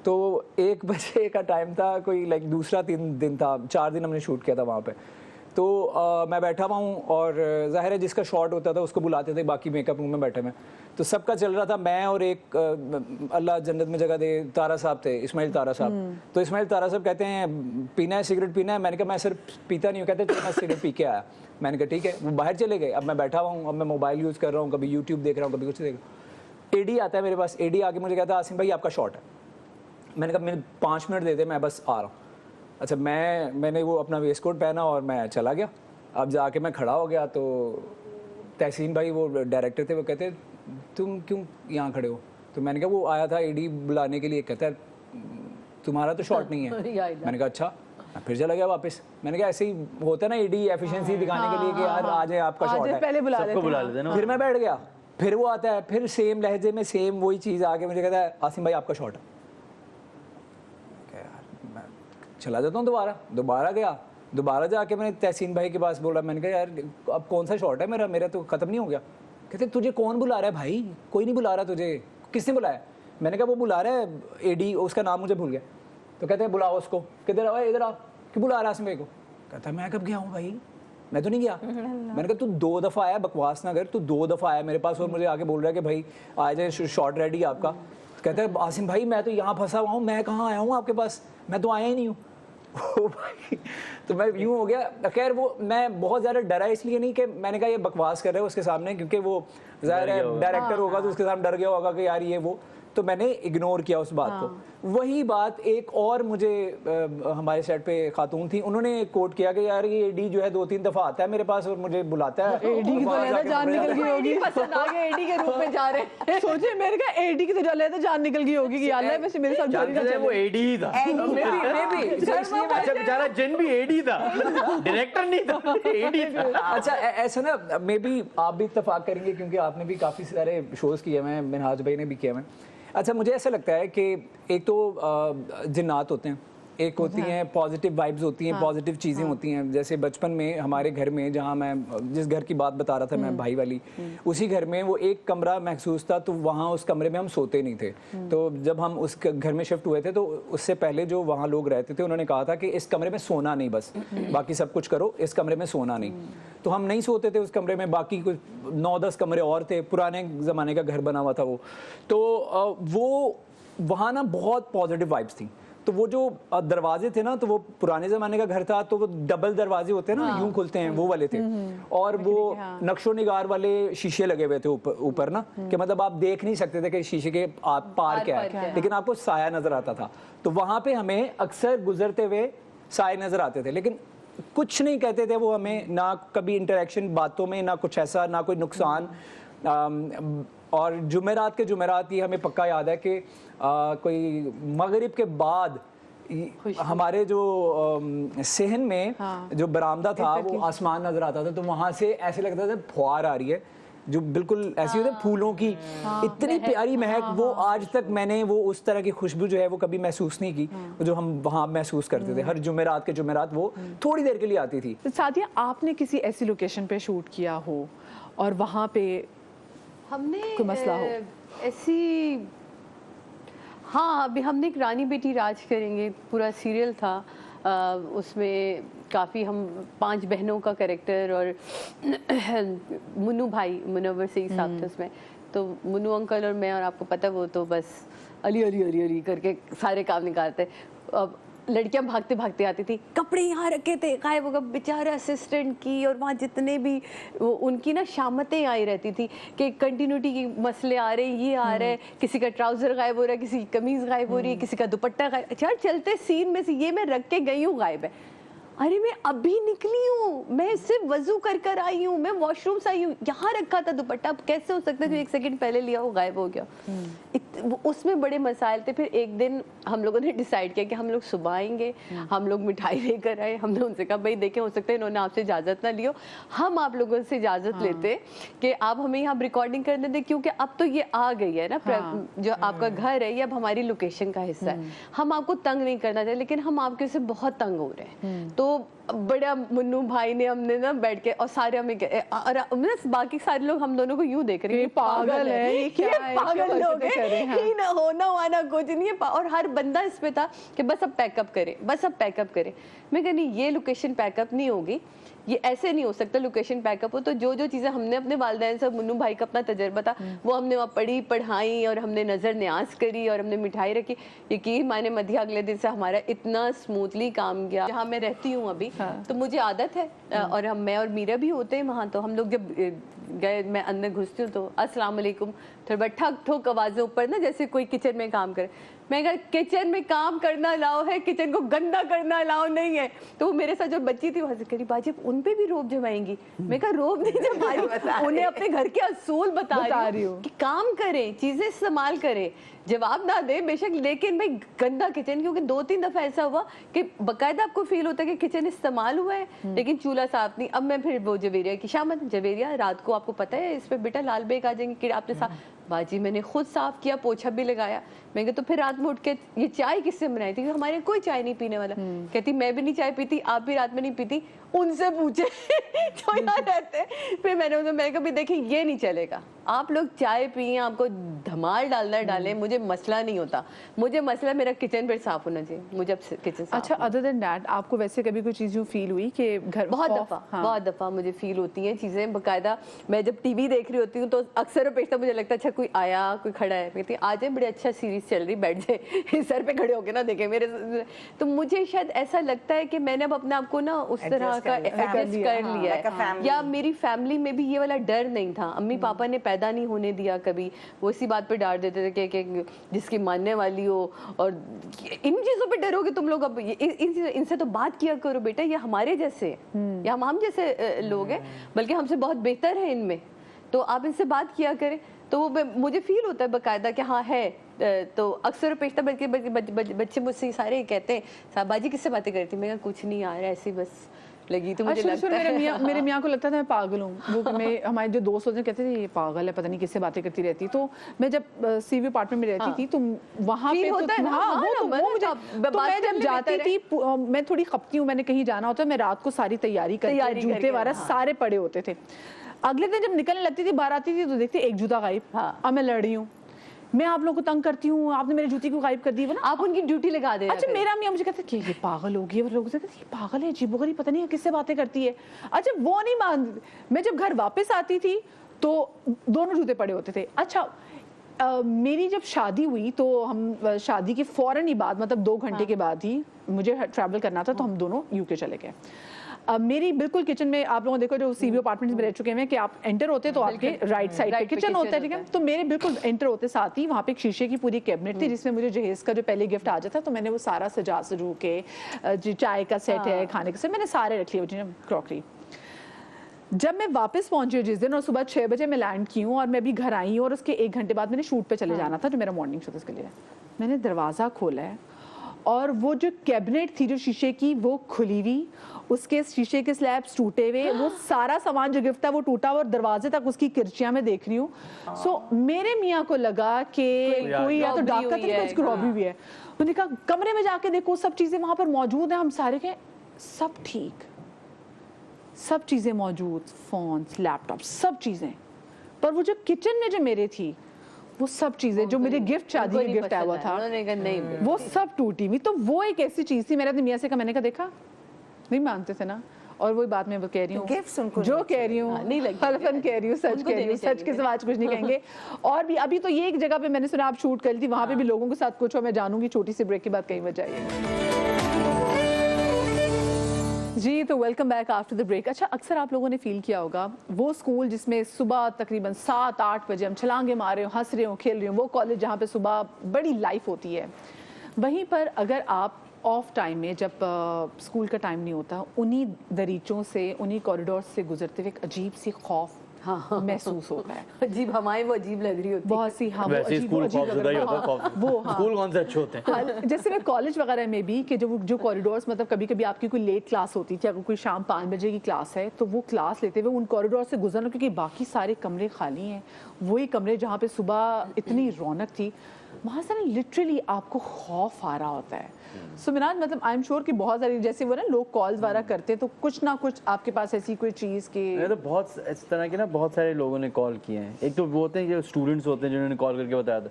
تو 1 بجے کا ٹائم تھا, کوئی لائک دوسرا 3 دن تھا, 4 دن ہم نے شوٹ کیا تھا وہاں پہ. तो मैं बैठा हुआ हूँ और ज़ाहिर है जिसका शॉट होता था उसको बुलाते थे, बाकी मेकअप रूम में बैठे में, तो सबका चल रहा था। मैं और एक अल्लाह जन्नत में जगह दे तारा साहब थे, इस्माइल तारा साहब। तो इस्माइल तारा साहब कहते हैं पीना है, सिगरेट पीना है? मैंने कहा मैं सिर्फ पीता नहीं हूँ। कहते मैं सिगरेट पी के आया। मैंने कहा ठीक है। वो बाहर चले गए। अब मैं बैठा हुआ हूँ, अब मैं मोबाइल यूज़ कर रहा हूँ, कभी यूट्यूब देख रहा हूँ, कभी कुछ देख रहा हूँ। एडी आता है मेरे पास। एडी आके मुझे कहता है आसिम भाई आपका शॉट है। मैंने कहा मेरे 5 मिनट दे दे, मैं बस आ रहा हूँ। अच्छा, मैंने वो अपना वेस्ट कोट पहना और मैं चला गया। अब जाके मैं खड़ा हो गया तो तहसीन भाई वो डायरेक्टर थे, वो कहते तुम क्यों यहाँ खड़े हो? तो मैंने कहा वो आया था एडी बुलाने के लिए, कहता है तुम्हारा तो शॉट नहीं है। मैंने कहा अच्छा। मैं फिर चला गया वापस। मैंने कहा ऐसे ही होता है ना एडी एफिशिएंसी दिखाने के लिए कि यार आज आपका शॉट है, पहले सबको बुला लेते ना। फिर मैं बैठ गया, फिर वो आता है, फिर सेम लहजे में सेम वही चीज़ आके मुझे कहता है आसिम भाई आपका शॉट है। मैं चला जाता हूँ, दोबारा गया, दोबारा जाके मैंने तहसीन भाई के पास बोला। मैंने कहा यार अब कौन सा शॉट है मेरा तो ख़त्म नहीं हो गया। कहते तुझे कौन बुला रहा है भाई? कोई नहीं बुला रहा तुझे। किसने बुलाया? मैंने कहा वो बुला रहा है एडी, उसका नाम मुझे भूल गया। तो कहते हैं बुलाओ उसको। किधर आ, इधर आ। क्यों बुला रहा है आसिम को? कहता है मैं कब गया हूँ भाई, मैं तो नहीं गया। मैंने कहा तू 2 दफ़ा आया, बकवास ना कर, तू 2 दफ़ा आया मेरे पास और मुझे आके बोल रहा है कि भाई आ जाए शॉट रेडी आपका। कहता है आसिम भाई मैं तो यहाँ फंसा हुआ हूँ, मैं कहाँ आया हूँ आपके पास, मैं तो आया ही नहीं हूँ। भाई तो मैं यूँ हो गया। खैर वो मैं बहुत ज़्यादा डरा इसलिए नहीं कि मैंने कहा ये बकवास कर रहे हो उसके सामने, क्योंकि वो ज़ाहिर है डायरेक्टर होगा तो उसके सामने डर गया होगा कि यार ये वो, तो मैंने इग्नोर किया उस बात को। वही बात एक और मुझे हमारे सेट पे खातून थी, उन्होंने कोट किया कि यार ये एडी जो है 2-3 दफ़ा आता है मेरे पास और मुझे बुलाता है। एडी की तो लेना जान निकल गई होगी, पसंद आ गया एडी के रूप में जा रहे हैं। सोचिए मेरे का एडी की तो लेना जान निकल गई होगी कि अल्लाह वैसे मेरे साथ जारी ना चले। वो एडी ही था। अच्छा बेचारा जिन भी एडी था, डायरेक्टर नहीं था, एडी था। अच्छा ऐसा ना मे बी आप भी इत्तेफाक करेंगे क्योंकि आपने भी काफ़ी सारे शोज़ किए हैं, मिनहाज भाई ने भी किया है। अच्छा मुझे ऐसा लगता है कि एक तो जिन्नात होते हैं, एक होती हैं पॉजिटिव वाइब्स होती हैं, पॉजिटिव चीज़ें होती हैं। जैसे बचपन में हमारे घर में, जहाँ मैं जिस घर की बात बता रहा था मैं भाई वाली, उसी घर में वो एक कमरा महसूस था, तो वहाँ उस कमरे में हम सोते नहीं थे। तो जब हम उस घर में शिफ्ट हुए थे तो उससे पहले जो वहाँ लोग रहते थे उन्होंने कहा था कि इस कमरे में सोना नहीं, बस बाकी सब कुछ करो, इस कमरे में सोना नहीं। तो हम नहीं सोते थे उस कमरे में, बाकी कुछ 9-10 कमरे और थे, पुराने ज़माने का घर बना हुआ था वो। तो वो वहाँ ना बहुत पॉजिटिव वाइब्स थी। तो वो जो दरवाजे थे ना, तो वो पुराने ज़माने का घर था, तो वो डबल दरवाजे होते हैं ना, यूं खुलते हैं, वो वाले थे। और वो नक्शो निगार वाले शीशे लगे हुए थे ऊपर ना, कि मतलब आप देख नहीं सकते थे कि शीशे के पार क्या है, लेकिन आपको साया नजर आता था। तो वहाँ पे हमें अक्सर गुजरते हुए साए नजर आते थे, लेकिन कुछ नहीं कहते थे वो हमें, ना कभी इंटरेक्शन बातों में, ना कुछ ऐसा, ना कोई नुकसान। और जुमेरात के जुमेरात ये हमें पक्का याद है कि कोई मगरिब के बाद हमारे जो सेहन में जो बरामदा था वो आसमान नजर आता था, तो वहाँ से ऐसे लगता था फुहार आ रही है, जो बिल्कुल ऐसी होती है फूलों की, इतनी प्यारी महक। वो आज तक मैंने वो उस तरह की खुशबू जो है वो कभी महसूस नहीं की, जो हम वहाँ महसूस करते थे। हर जुमेरात के जुमेरात वो थोड़ी देर के लिए आती थी। साथिया आपने किसी ऐसी लोकेशन पे शूट किया हो और वहाँ पे हमने कोई मसला हो ऐसी? हाँ, अभी हमने एक रानी बेटी राज करेंगे पूरा सीरियल था, उसमें काफ़ी हम 5 बहनों का कैरेक्टर, और मुन्नू भाई मुनव्वर से ही साहब थे उसमें। तो मुन्नू अंकल और मैं, और आपको पता वो तो बस अली अली अली अली करके सारे काम निकालते। अब लड़कियां भागते भागते आती थी, कपड़े यहाँ रखे थे, गायब हो गए बेचारे असिस्टेंट की, और वहाँ जितने भी उनकी ना शामतें आई रहती थी कि कंटिन्यूटी के मसले आ रहे, ये आ रहे, किसी का ट्राउजर गायब हो रहा है, किसी की कमीज गायब हो रही है, किसी का दुपट्टा गायब। यार चलते सीन में से ये मैं रख के गई हूँ, गायब है। अरे मैं अभी निकली हूँ, मैं सिर्फ वजू कर कर आई हूँ, मैं वॉशरूम से आई हूँ, यहाँ रखा था दुपट्टा, कैसे हो सकता है जो 1 सेकंड पहले लिया वो गायब हो गया। उसमें बड़े मसाइल थे। फिर एक दिन हम लोगों ने डिसाइड किया कि हम लोग सुबह आएंगे, हम लोग मिठाई लेकर आए। हमने उनसे कहा भाई देखें, हो सकता है इन्होंने आपसे इजाज़त ना लियो, हम आप लोगों से इजाज़त लेते कि आप हमें यहाँ रिकॉर्डिंग करने दें, क्योंकि अब तो ये आ गई है ना, जो आपका घर है ये अब हमारी लोकेशन का हिस्सा है, हम आपको तंग नहीं करना चाहिए, लेकिन हम आपके से बहुत तंग हो रहे हैं। तो बड़ा मुन्नू भाई ने, हमने ना बैठ के, और सारे हमें और बाकी सारे लोग हम दोनों को यूं देख रहे हैं, पागल है, ये क्या है, पागल लोग हैं, ही ना होना वाना कुछ नहीं है। और हर बंदा इसमें था कि बस अब पैकअप करे, बस अब पैकअप करे। मैं कहनी ये लोकेशन पैकअप नहीं होगी, یہ ایسے نہیں ہو سکتا لوکیشن پیک اپ ہو. تو جو چیزیں ہم نے اپنے والدین سے, منو بھائی کا اپنا تجربہ تھا, وہ ہم نے وہاں پڑھی پڑھائی اور ہم نے نظر نیاز کری اور ہم نے مٹھائی رکھی. یقین مانے مدھیہ اگلے دن سے ہمارا اتنا اسموتھلی کام گیا. جہاں میں رہتی ہوں ابھی تو مجھے عادت ہے, اور میں اور میرا بھی ہوتے ہیں وہاں, تو ہم لوگ جب گئے, میں اندر گھستی ہوں تو السلام علیکم, تھوڑا بہت ٹھک ٹھوک آوازیں اوپر نا, جیسے کوئی کچن میں کام کرے. میں کہا کچن میں کام کرنا الاؤ ہے, کچن کو گندا کرنا الاؤ نہیں ہے. تو وہ میرے ساتھ جو بچی تھی وہاں سے کہی باجی ان پہ بھی روب جمائیں گی. میں کہا روب نہیں جمائی, انہیں اپنے گھر کے اصول بتا رہی ہوں کہ کام کریں, چیزیں استعمال کریں, جواب نہ دے بے شک, لیکن بھائی گندا کچن, کیونکہ 2-3 دفعہ ایسا ہوا کہ باقاعدہ آپ کو فیل ہوتا ہے کہ کچن استعمال ہوا ہے لیکن چولہا صاف نہیں. اب میں پھر وہ جویریہ کی شامت, جویریہ رات کو آپ کو پتہ ہے اس پہ بیٹا لال بیگ آ جائیں گے کہ آپ نے صاف. باجی میں نے خود صاف کیا, پوچھا بھی لگایا. میں کہ تو پھر رات میں اٹھ کے یہ چائے کس سے بنائی تھی, ہمارے کوئی چائے نہیں پینے والا. کہتی میں بھی نہیں چائے پیتی, آپ بھی رات میں نہیں پیتی, ان سے پوچھے جو یہاں رہتے. پھر میں نے کہا دیکھیں یہ نہیں چلے گا, آپ لوگ چائے پئیں, آپ کو دھمال ڈالنا ہے ڈالیں, مجھے مسئلہ نہیں ہوتا. مجھے مسئلہ میرا کچن پھر صاف ہونا چاہیے, مجھے اب کچن صاف. اچھا ادر دین دیٹ آپ کو ویسے کبھی کوئی چیز فیل ہوئی کہ گھر بہت دفعہ مجھے فیل ہوتی ہیں چیزیں باقاعدہ. میں جب ٹی وی دیکھ رہی ہوتی ہوں تو اکثر و بیشتر مجھے لگتا ہے اچھا کوئی آیا, کوئی کھڑا ہے, کہتی آ جائے بڑے اچھا سیریز چل رہی, بیٹھ جائے, سر پہ کھڑے ہو کے نہ دیکھیں میرے. تو مجھے شاید ایسا لگتا ہے کہ میں نے اب اپنے آپ کو نا اس طرح کا ایڈجسٹ کر لیا ہے, یا میری فیملی میں بھی یہ والا ڈر نہیں تھا. امی پاپا نے پیدا نہیں ہونے دیا کبھی, وہ اسی بات پہ ڈانٹ دیتے تھے کہ جس کی ماننے والی ہو, اور ان چیزوں پہ ڈرو گے تم لوگ, اب ان سے تو بات کیا کرو بیٹا, یہ ہمارے جیسے یا ہم جیسے لوگ ہیں, بلکہ ہم سے بہت بہتر ہیں ان میں, تو آپ ان سے بات کیا کریں. تو وہ مجھے فیل ہوتا ہے باقاعدہ کہ ہاں ہے. تو اکثر پیشتر بچے مجھ سے سارے کہتے ہیں صاحب باجی کس سے باتیں کرتی, میں کہا کچھ نہیں یار ایسے بس لگی. تو مجھے لگتا ہے میرے میاں کو لگتا تھا میں پاگل ہوں. وہ میں ہمارے جو دوست ہوتے ہیں کہتے تھے یہ پاگل ہے, پتہ نہیں کس سے باتیں کرتی رہتی. تو میں جب سی وی اپارٹمنٹ میں رہتی تھی تو وہاں پہ میں جب جاتی تھی میں تھوڑی خپتی ہوں, میں نے کہیں جانا ہوتا ہے, میں رات کو ساری تیاری کرتی, جوتے وغیرہ سارے پڑے ہوتے تھے. اگلے دن جب نکلنے لگتی تھی, باہر آتی تھی تو دیکھتے ایک جوتا غائب. اب میں لڑ رہی ہوں, میں آپ لوگوں کو تنگ کرتی ہوں, آپ نے میرے جوتی کو غائب کر دی. آپ ان کی ڈیوٹی لگا دیں. اچھا میرا میاں مجھے کہتے کہ یہ پاگل ہوگی, اور لوگ کہتے ہیں یہ پاگل ہے, عجیب و غریب, پتہ نہیں کس سے باتیں کرتی ہے. اچھا وہ نہیں مانتی. میں جب گھر واپس آتی تھی تو دونوں جوتے پڑے ہوتے تھے. اچھا میری جب شادی ہوئی تو ہم شادی کے فوراً ہی بعد, مطلب 2 گھنٹے کے بعد ہی مجھے ٹریول کرنا تھا, تو ہم دونوں UK چلے گئے. میری بالکل کچن میں, آپ لوگوں نے دیکھو جو سی وی اپارٹمنٹ میں رہ چکے ہیں کہ آپ انٹر ہوتے تو آپ کے رائٹ سائڈ پہ کچن ہوتا ہے, ٹھیک ہے. تو میرے بالکل انٹر ہوتے ساتھ ہی وہاں پہ ایک شیشے کی پوری کیبنٹ تھی جس میں مجھے جہیز کا جو پہلے گفٹ آ جاتا, تو میں نے وہ سارا سجا سجو کے, چائے کا سیٹ ہے, کھانے کا سیٹ, میں نے سارے رکھ لیے کراکری. جب میں واپس پہنچی ہوں جس دن, اور صبح 6 بجے میں لینڈ کی ہوں, اور میں ابھی گھر آئی ہوں, اور اس کے 1 گھنٹے بعد میں نے شوٹ پہ چلے جانا تھا جو میرا مارننگ شو تھا, اس کے لیے میں نے دروازہ کھولا ہے, اور وہ جو کیبنٹ تھی جو شیشے کی وہ کھلی ہوئی, اس کے شیشے کے سلیبس ٹوٹے ہوئے, وہ سارا سامان جو گفٹ تھا وہ ٹوٹا ہوا, اور دروازے تک اس کی کرچیاں میں دیکھ رہی ہوں. سو میرے میاں کو لگا کہ کوئی یا تو ڈاکہ تھا یا کچھ رابری ہوئی ہے. انہوں نے کہا کمرے میں جا کے دیکھو سب چیزیں وہاں پر موجود ہیں. ہم سارے کہیں سب ٹھیک, سب چیزیں موجود, فونز, لیپ ٹاپ, سب چیزیں, پر وہ جو کچن میں جو میرے تھی وہ سب چیزیں جو میرے گفٹ, شادی کے گفٹ آیا ہوا تھا, وہ سب ٹوٹی ہوئی. تو وہ ایک ایسی چیز تھی, میں نے اپنے میاں سے کہا, میں نے کہا دیکھا نہیں مانتے تھے نا. اور وہی بات میں وہ کہہ رہی ہوں, جو کہہ رہی ہوں حلفاً کہہ رہی ہوں, سچ کہہ رہی ہوں, سچ کے سوا آج کچھ نہیں کہیں گے. اور بھی ابھی تو یہ ایک جگہ پہ میں نے سنا آپ شوٹ کر لی تھی, وہاں پہ بھی لوگوں کے ساتھ کچھ ہو, میں جانوں گی چھوٹی سی بریک کے بعد کہیں بجائیے. جی تو welcome back after the break. اچھا اکثر آپ لوگوں نے فیل کیا ہوگا وہ اسکول جس میں صبح تقریباً 7-8 بجے ہم چھلانگے مار رہے ہوں, ہنس رہے ہوں, کھیل رہے ہوں, وہ کالج جہاں پہ صبح بڑی لائف ہوتی ہے, وہیں پر اگر آپ آف ٹائم میں جب اسکول کا ٹائم نہیں ہوتا, انہی دریچوں سے, انہی کوریڈور سے گزرتے ہوئے ایک عجیب سی خوف محسوس ہوتا ہے. عجیب ہوائیں وہ عجیب لگ رہی ہوتی ہیں بہت سی. ہاں اسکول کون سے اچھے ہوتے ہیں, جیسے میں کالج وغیرہ میں بھی کہ جو کوریڈورس, مطلب کبھی کبھی آپ کی کوئی لیٹ کلاس ہوتی تھی, اگر کوئی شام 5 بجے کی کلاس ہے تو وہ کلاس لیتے ہوئے ان کوریڈور سے گزرنا, کیونکہ باقی سارے کمرے خالی ہیں, وہی کمرے جہاں پہ صبح اتنی رونق تھی, وہاں سے نا لٹرلی آپ کو خوف آ رہا ہوتا ہے. سو مناج مطلب آئی ایم شیور کہ بہت ساری جیسے وہ نا لوگ کالز وغیرہ کرتے تو کچھ نہ کچھ آپ کے پاس ایسی کوئی چیز کے بہت اس طرح کے نا بہت سارے لوگوں نے کال کیے ہیں. ایک تو وہ ہوتے ہیں جو اسٹوڈنٹس ہوتے ہیں جنہوں نے کال کر کے بتایا تھا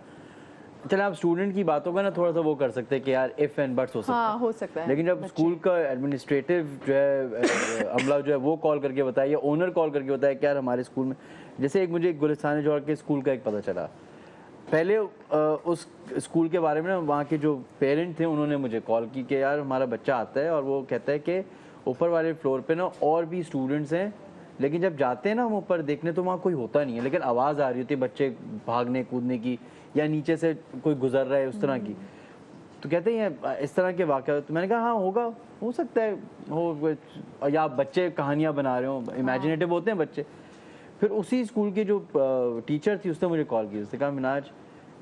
چلے آپ اسٹوڈنٹ کی باتوں کا نا تھوڑا سا وہ کر سکتے ہیں کہ یار اف اینڈ بٹس ہو سکتا ہے لیکن جب اسکول کا ایڈمنسٹریٹو جو ہے عملہ جو ہے وہ کال کر کے بتایا یا اونر کال کر کے بتایا کہ یار ہمارے اسکول میں جیسے ایک مجھے گلستان جوہر کے اسکول کا ایک پتہ چلا پہلے اس اسکول کے بارے میں نا وہاں کے جو پیرنٹ تھے انہوں نے مجھے کال کی کہ یار ہمارا بچہ آتا ہے اور وہ کہتا ہے کہ اوپر والے فلور پہ نا اور بھی اسٹوڈنٹس ہیں لیکن جب جاتے ہیں نا ہم اوپر دیکھنے تو وہاں کوئی ہوتا نہیں ہے لیکن آواز آ رہی ہوتی ہے بچے بھاگنے کودنے کی یا نیچے سے کوئی گزر رہا ہے اس طرح کی. تو کہتے ہیں اس طرح کے واقعات. تو میں نے کہا ہاں ہوگا, ہو سکتا ہے ہو, یا آپ بچے کہانیاں بنا رہے ہوں, امیجنیٹو ہوتے ہیں بچے. پھر اسی اسکول کی جو ٹیچر تھی اس نے مجھے کال کی, اس نے کہا مناج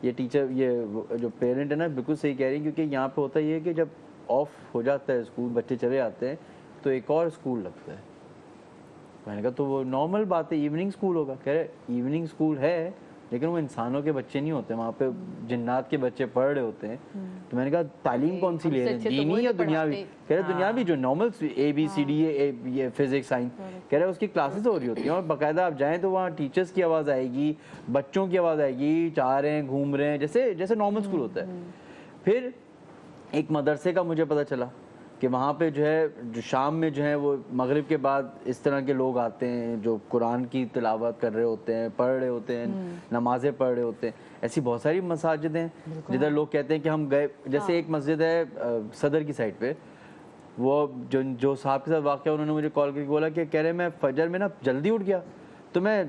یہ ٹیچر یہ جو پیرنٹ ہے نا بالکل صحیح کہہ رہی ہیں, کیونکہ یہاں پہ ہوتا یہ ہے کہ جب آف ہو جاتا ہے اسکول, بچے چلے آتے ہیں تو ایک اور اسکول لگتا ہے. میں نے کہا تو وہ نارمل بات ہے, ایوننگ اسکول ہوگا. کہہ رہے ایوننگ اسکول ہے لیکن وہ انسانوں کے بچے نہیں ہوتے, وہاں پہ جنات کے بچے پڑھ رہے ہوتے ہیں. تو میں نے کہا تعلیم کون سی لے رہے ہیں, دینی یا دنیاوی؟ کہہ رہے دنیاوی جو نارمل اے بی سی ڈی یہ فزکس سائنس, کہہ رہے اس کی کلاسز ہو رہی ہوتی ہیں اور باقاعدہ آپ جائیں تو وہاں ٹیچرس کی آواز آئے گی, بچوں کی آواز آئے گی, چاہ رہے ہیں گھوم رہے ہیں, جیسے نارمل اسکول ہوتا ہے. پھر ایک مدرسے کا مجھے پتہ چلا کہ وہاں پہ جو ہے جو شام میں جو ہے وہ مغرب کے بعد اس طرح کے لوگ آتے ہیں جو قرآن کی تلاوت کر رہے ہوتے ہیں, پڑھ رہے ہوتے ہیں, نمازیں پڑھ رہے ہوتے ہیں. ایسی بہت ساری مساجد ہیں جدھر لوگ کہتے ہیں کہ ہم گئے. جیسے ایک مسجد ہے صدر کی سائڈ پہ, وہ جو صاحب کے ساتھ واقعہ انہوں نے مجھے کال کر کے بولا کہ کہہ رہے میں فجر میں نا جلدی اٹھ گیا تو میں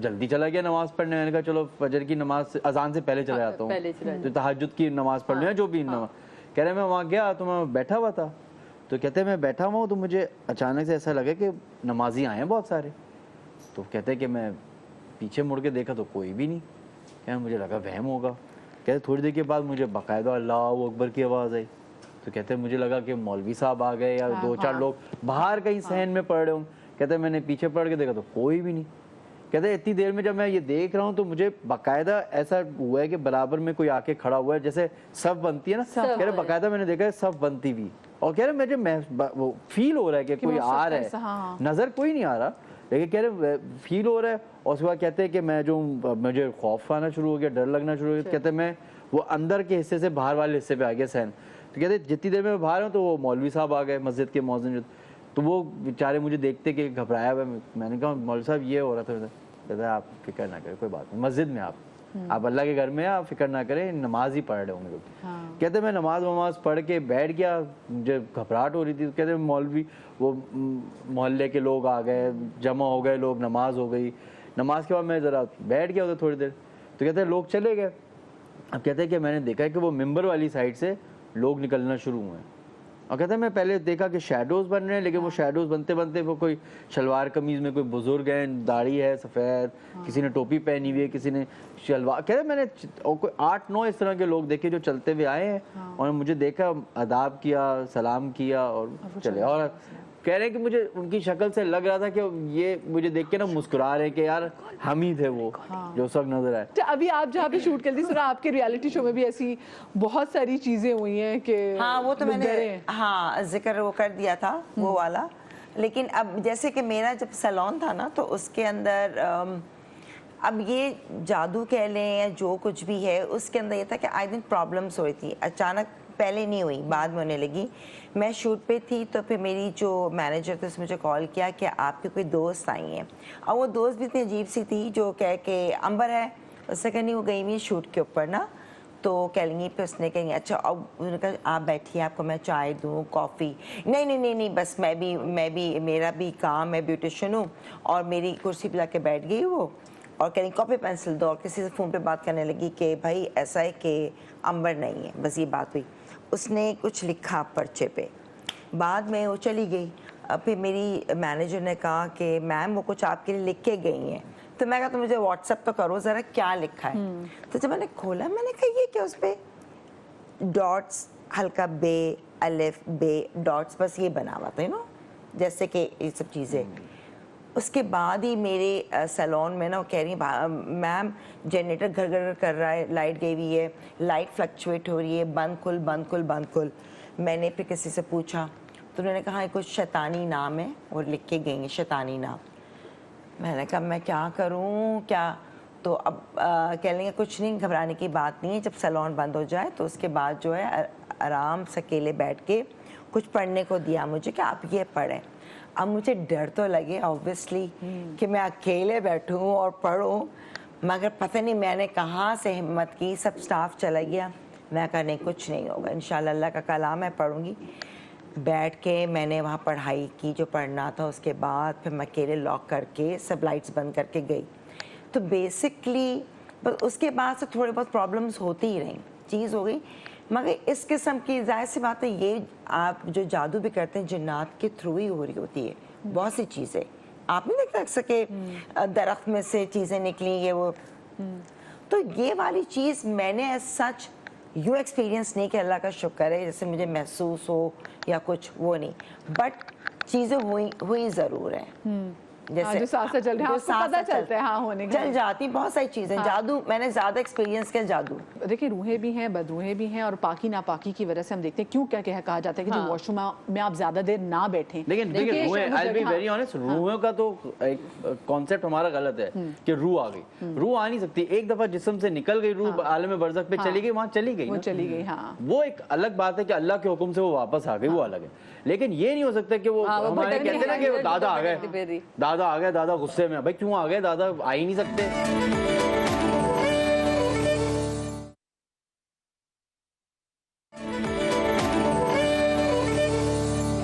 جلدی چلا گیا نماز پڑھنے. میں نے کہا چلو فجر کی نماز اذان سے پہلے چلا جاتا ہوں, تو تہجد کی نماز پڑھ لوں جو بھی نماز. کہہ رہے میں وہاں گیا تو میں بیٹھا ہوا تھا, تو کہتے ہیں میں بیٹھا ہوا ہوں تو مجھے اچانک سے ایسا لگا کہ نمازی آئے ہیں بہت سارے. تو کہتے ہیں کہ میں پیچھے مڑ کے دیکھا تو کوئی بھی نہیں. کہتے مجھے لگا وہم ہوگا. کہتے تھوڑی دیر کے بعد مجھے باقاعدہ اللہ اکبر کی آواز آئی. تو کہتے ہیں مجھے لگا کہ مولوی صاحب آ گئے یا دو چار لوگ باہر کہیں صحن میں پڑھ رہے ہوں. کہتے ہیں میں نے پیچھے پڑھ کے دیکھا تو کوئی بھی نہیں. کہتے ہیں اتنی دیر میں جب میں یہ دیکھ رہا ہوں تو مجھے باقاعدہ ایسا ہوا ہے کہ برابر میں کوئی آ کے کھڑا ہوا ہے, جیسے صف بنتی ہے نا. کہہ رہے باقاعدہ میں نے دیکھا ہے صف بنتی ہوئی, اور کہہ رہے مجھے وہ فیل ہو رہا ہے کہ کوئی آ رہا ہے, نظر کوئی نہیں آ رہا لیکن کہہ رہے فیل ہو رہا ہے. اور اس کے بعد کہتے ہیں کہ میں جو مجھے خوف آنا شروع ہو گیا, ڈر لگنا شروع ہو گیا. کہتے ہیں میں وہ اندر کے حصے سے باہر والے حصے پہ آ گیا سہن. تو کہتے ہیں جتنی دیر میں باہر ہوں تو وہ مولوی صاحب آ گئے, مسجد کے مؤذن, تو وہ بیچارے مجھے دیکھتے کہ گھبرایا ہوا. میں نے کہا مولوی صاحب یہ ہو رہا تھا. کہتا ہے آپ فکر نہ کریں, کوئی بات نہیں, مسجد میں آپ اللہ کے گھر میں آپ فکر نہ کریں, نماز ہی پڑھ رہے ہوں گے. کہتے میں نماز پڑھ کے بیٹھ گیا, مجھے گھبراہٹ ہو رہی تھی. کہتے مولوی وہ محلے کے لوگ آ گئے, جمع ہو گئے لوگ, نماز ہو گئی. نماز کے بعد میں ذرا بیٹھ گیا ادھر تھوڑی دیر. تو کہتے ہیں لوگ چلے گئے. اب کہتے ہیں کہ میں نے دیکھا کہ وہ ممبر والی سائڈ سے لوگ نکلنا شروع ہوئے ہیں. اور کہتے ہیں میں پہلے دیکھا کہ شیڈوز بن رہے ہیں, لیکن وہ شیڈوز بنتے بنتے وہ کوئی شلوار قمیض میں کوئی بزرگ ہیں, داڑھی ہے سفید, کسی نے ٹوپی پہنی ہوئی ہے, کسی نے شلوار. کہتے ہیں میں نے کوئی 8-9 اس طرح کے لوگ دیکھے جو چلتے ہوئے آئے ہیں, اور مجھے دیکھا, اداب کیا, سلام کیا اور چلے. اور کہہ رہے ہیں کہ مجھے ان کی شکل سے لگ رہا تھا کہ یہ مجھے دیکھ کے نا مسکرا رہے ہیں کہ یار ہم ہی تھے وہ جو اس وقت نظر آئے. ابھی آپ جہاں پہ شوٹ کرتی سنا, آپ کے ریالٹی شو میں بھی ایسی بہت ساری چیزیں ہوئی ہیں کہ ہاں وہ تو میں نے ذکر وہ کر دیا تھا وہ والا. لیکن اب جیسے کہ میرا جب سیلون تھا نا تو اس کے اندر اب یہ جادو کہہ لیں یا جو کچھ بھی ہے, اس کے اندر یہ تھا کہ آئی دن پرابلمس ہوئی تھی. اچانک پہلے نہیں ہوئی, بعد میں ہونے لگی. میں شوٹ پہ تھی تو پھر میری جو مینیجر تھی اس نے مجھے کال کیا کہ آپ کی کوئی دوست آئی ہیں, اور وہ دوست بھی اتنی عجیب سی تھی جو کہہ کہ امبر ہے, اس سے کہنی وہ گئی ہوئی شوٹ کے اوپر نا, تو کہیں گی پہ اس نے کہیں اچھا اب انہوں نے کہا آپ بیٹھیے, آپ کو میں چائے دوں, کافی. نہیں بس میں بھی میرا بھی کام ہے, بیوٹیشین ہوں, اور میری کرسی پہ لا کے بیٹھ گئی وہ, اور کہیں کاپی پینسل دو, اور کسی سے فون پہ بات کرنے لگی کہ بھائی ایسا ہے کہ امبر نہیں ہے. بس یہ بات ہوئی. اس نے کچھ لکھا پرچے پہ, بعد میں وہ چلی گئی. پھر میری مینیجر نے کہا کہ میم وہ کچھ آپ کے لیے لکھ کے گئی ہیں. تو میں کہا تو مجھے واٹس ایپ تو کرو ذرا کیا لکھا ہے. تو جب میں نے کھولا میں نے کہا یہ کیا, اس پہ ڈاٹس, ہلکا بے, الف بے, ڈاٹس, بس یہ بنا ہوا تھا جیسے کہ یہ سب چیزیں. اس کے بعد ہی میرے سیلون میں نا وہ کہہ رہی ہیں میم جنریٹر گھر گھر کر رہا ہے, لائٹ گئی ہوئی ہے, لائٹ فلکچویٹ ہو رہی ہے, بند کھل. میں نے پھر کسی سے پوچھا تو انہوں نے کہا یہ کچھ شیطانی نام ہے اور لکھ کے گئی ہیں شیطانی نام. میں نے کہا میں کیا کروں کیا. तो अब कह लेंगे कुछ नहीं, घबराने की बात नहीं है, जब सैलून बंद हो जाए तो उसके बाद जो है आराम से अकेले बैठ के कुछ पढ़ने को दिया मुझे कि आप ये पढ़ें। अब मुझे डर तो लगे ऑब्वियसली कि मैं अकेले बैठूं और पढूं, मगर पता नहीं मैंने कहाँ से हिम्मत की, सब स्टाफ चला गया, मैं कहा नहीं कुछ नहीं होगा, इंशाल्लाह अल्लाह का कलाम मैं पढ़ूंगी। बैठ के मैंने वहाँ पढ़ाई की जो पढ़ना था, उसके बाद फिर मैं अकेले लॉक करके सब लाइट्स बंद करके गई। तो बेसिकली बस उसके बाद से थोड़ी बहुत प्रॉब्लम्स होती ही रहीं, चीज़ हो गई। मगर इस किस्म की जाहिर सी बात है, ये आप जो जादू भी करते हैं जिन्नात के थ्रू ही हो रही होती है बहुत सी चीज़ें। आप नहीं देख सके दरख्त में से चीज़ें निकली ये वो, तो ये वाली चीज़ मैंने सच यूँ एक्सपीरियंस नहीं कि अल्लाह का शुक्र है जैसे मुझे महसूस हो या कुछ, वो नहीं, बट चीज़ें हुई ज़रूर है। जैसे जो साथ चल रहे हैं आपको पता चलता है, हाँ होने का चल जाती बहुत सारी चीजें। हाँ। जादू मैंने ज्यादा एक्सपीरियंस किया जादू। देखिए रूहें भी हैं, बदरूहें भी हैं, और पाकी नापाकी की वजह से हम देखते हैं क्यों क्या कहा जाता है कि जो वॉशरूम में आप ज्यादा देर ना बैठें। लेकिन रूहें, I will be very honest, रूहों का तो एक कॉन्सेप्ट हमारा गलत है कि रूह आ गई। रूह आ नहीं सकती, एक दफा जिस्म से निकल गई रूह आलम बरज़ख पे चली गई, वहां चली गई, वो चली गई। हाँ, वो एक अलग बात है कि अल्लाह के हुक्म से वो वापस आ गई, वो अलग है। लेकिन ये नहीं हो सकता कि वो हमारे कहते हैं ना कि दादा आ गए, दादा आ गए, दादा गुस्से में, भाई क्यों आ गए, दादा आ ही नहीं सकते।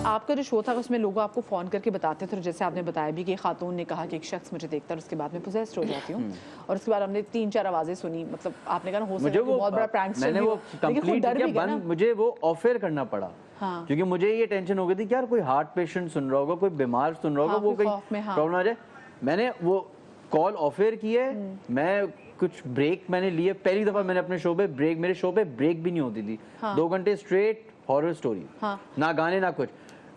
आपका जो शो था उसमें लोग आपको फ़ोन करके बताते थे, जैसे आपने बताया भी कि खातून ने कहा कि एक शख्स मुझे देखता है, उसके बाद में पोजेस्ड हो जाती हूँ, और उसके बाद हमने 3-4 आवाज़ें सुनी, मतलब आपने कहा हो सकता है बहुत बड़ा प्रैंक, मैंने वो कंप्लीट किया बंद, मुझे वो ऑफर करना पड़ा। हाँ। क्योंकि मुझे ये टेंशन हो गई थी कि यार कोई हार्ट पेशेंट सुन रहा होगा, कोई बीमार सुन रहा होगा, वो कोई प्रॉब्लम आ जाए। मैंने वो कॉल ऑफर की है, मैं कुछ ब्रेक मैंने लिए, पहली दफा मैंने अपने शो पे ब्रेक, मेरे शो पे ब्रेक भी नहीं होती थी। 2 घंटे स्ट्रेट हॉरर स्टोरी, ना गाने ना कुछ।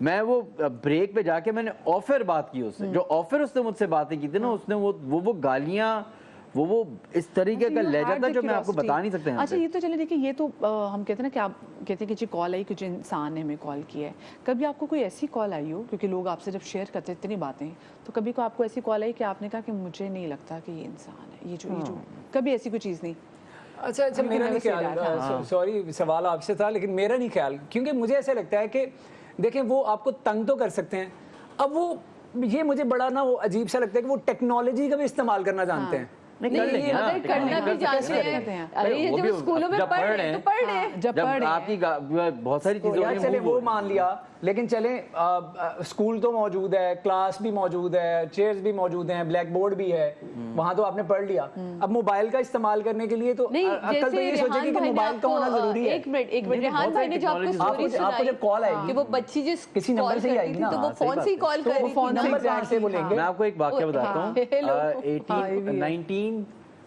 मैं वो ब्रेक पे जाके मैंने ऑफर बात की उससे, जो ऑफर उसने मुझसे बातें की थी ना, उसने वो गालियां, वो इस तरीके का लहजा था जो मैं आपको बता नहीं सकते। अच्छा ये तो चले देखिए, ये तो हम कहते हैं ना कि आप कहते हैं कि जी कॉल आई, कुछ इंसान ने हमें कॉल किया है, कभी आपको कोई ऐसी कॉल आई हो, क्योंकि लोग आपसे जब शेयर करते इतनी बातें, तो कभी को आपको ऐसी कॉल आई कि आपने कहा कि मुझे नहीं लगता कि ये इंसान है, ये जो कभी ऐसी कोई चीज़ नहीं? अच्छा मेरा नहीं ख्याल, सॉरी सवाल आपसे था, लेकिन मेरा नहीं ख्याल, क्योंकि मुझे ऐसा लगता है कि देखें वो आपको तंग तो कर सकते हैं, अब वो ये मुझे बड़ा ना वो अजीब सा लगता है कि वो टेक्नोलॉजी का भी इस्तेमाल करना जानते हैं। करना भी जानते हैं। अरे ये जब स्कूलों में पढ़ रहे हैं तो पढ़ रहे हैं, जब आपकी बहुत सारी चीजें चले वो मान लिया, लेकिन चले स्कूल तो मौजूद है, क्लास भी मौजूद है, चेयर्स भी मौजूद हैं, ब्लैक बोर्ड भी है, वहां तो आपने पढ़ लिया। अब मोबाइल का इस्तेमाल करने के लिए तो अक्ल तो ये सोचेगी कि मोबाइल का होना जरूरी है। एक मिनट रेहान भाई ने जो आपको स्टोरी सुनाई, आपको जब कॉल आएगी कि वो बच्ची जिस किसी नंबर से ही आएगी ना, तो वो फोन से ही कॉल कर रही थी, फोन नंबर कहां से बोलेंगे। मैं आपको एक वाकया बताता हूँ,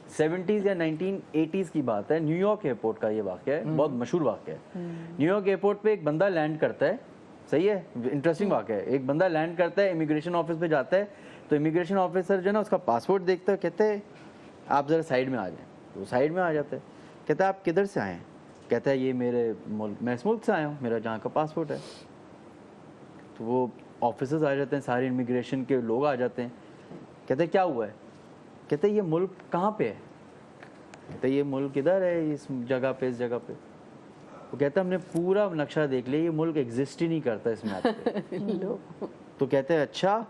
1970s या 1980s की बात है, न्यूयॉर्क एयरपोर्ट का ये वाकया है, बहुत मशहूर वाकया है। न्यूयॉर्क एयरपोर्ट पे एक बंदा लैंड करता है, सही है, इंटरेस्टिंग वाकया है। एक बंदा लैंड करता है, इमिग्रेशन ऑफिस पे जाता है, तो इमिग्रेशन ऑफिसर जो है ना उसका पासपोर्ट देखता है, कहते हैं आप जरा साइड में आ जाएं, तो साइड में आ जाता है, कहता है आप किधर से आए हैं, कहता है ये मेरे मुल्क, मैं इस मुल्क से आया हूँ, मेरा जहाँ का पासपोर्ट है। तो वो ऑफिसर्स आ जाते हैं, सारे इमिग्रेशन के लोग आ जाते हैं, कहते हैं क्या हुआ है, कहते हैं ये मुल्क कहाँ पे है, कहते हैं ये मुल्क इधर है, इस जगह पे, इस जगह पे। वो कहता है हमने पूरा नक्शा देख लिया, ये मुल्क एग्जिस्ट ही नहीं करता इस मैप पे। तो कहते हैं अच्छा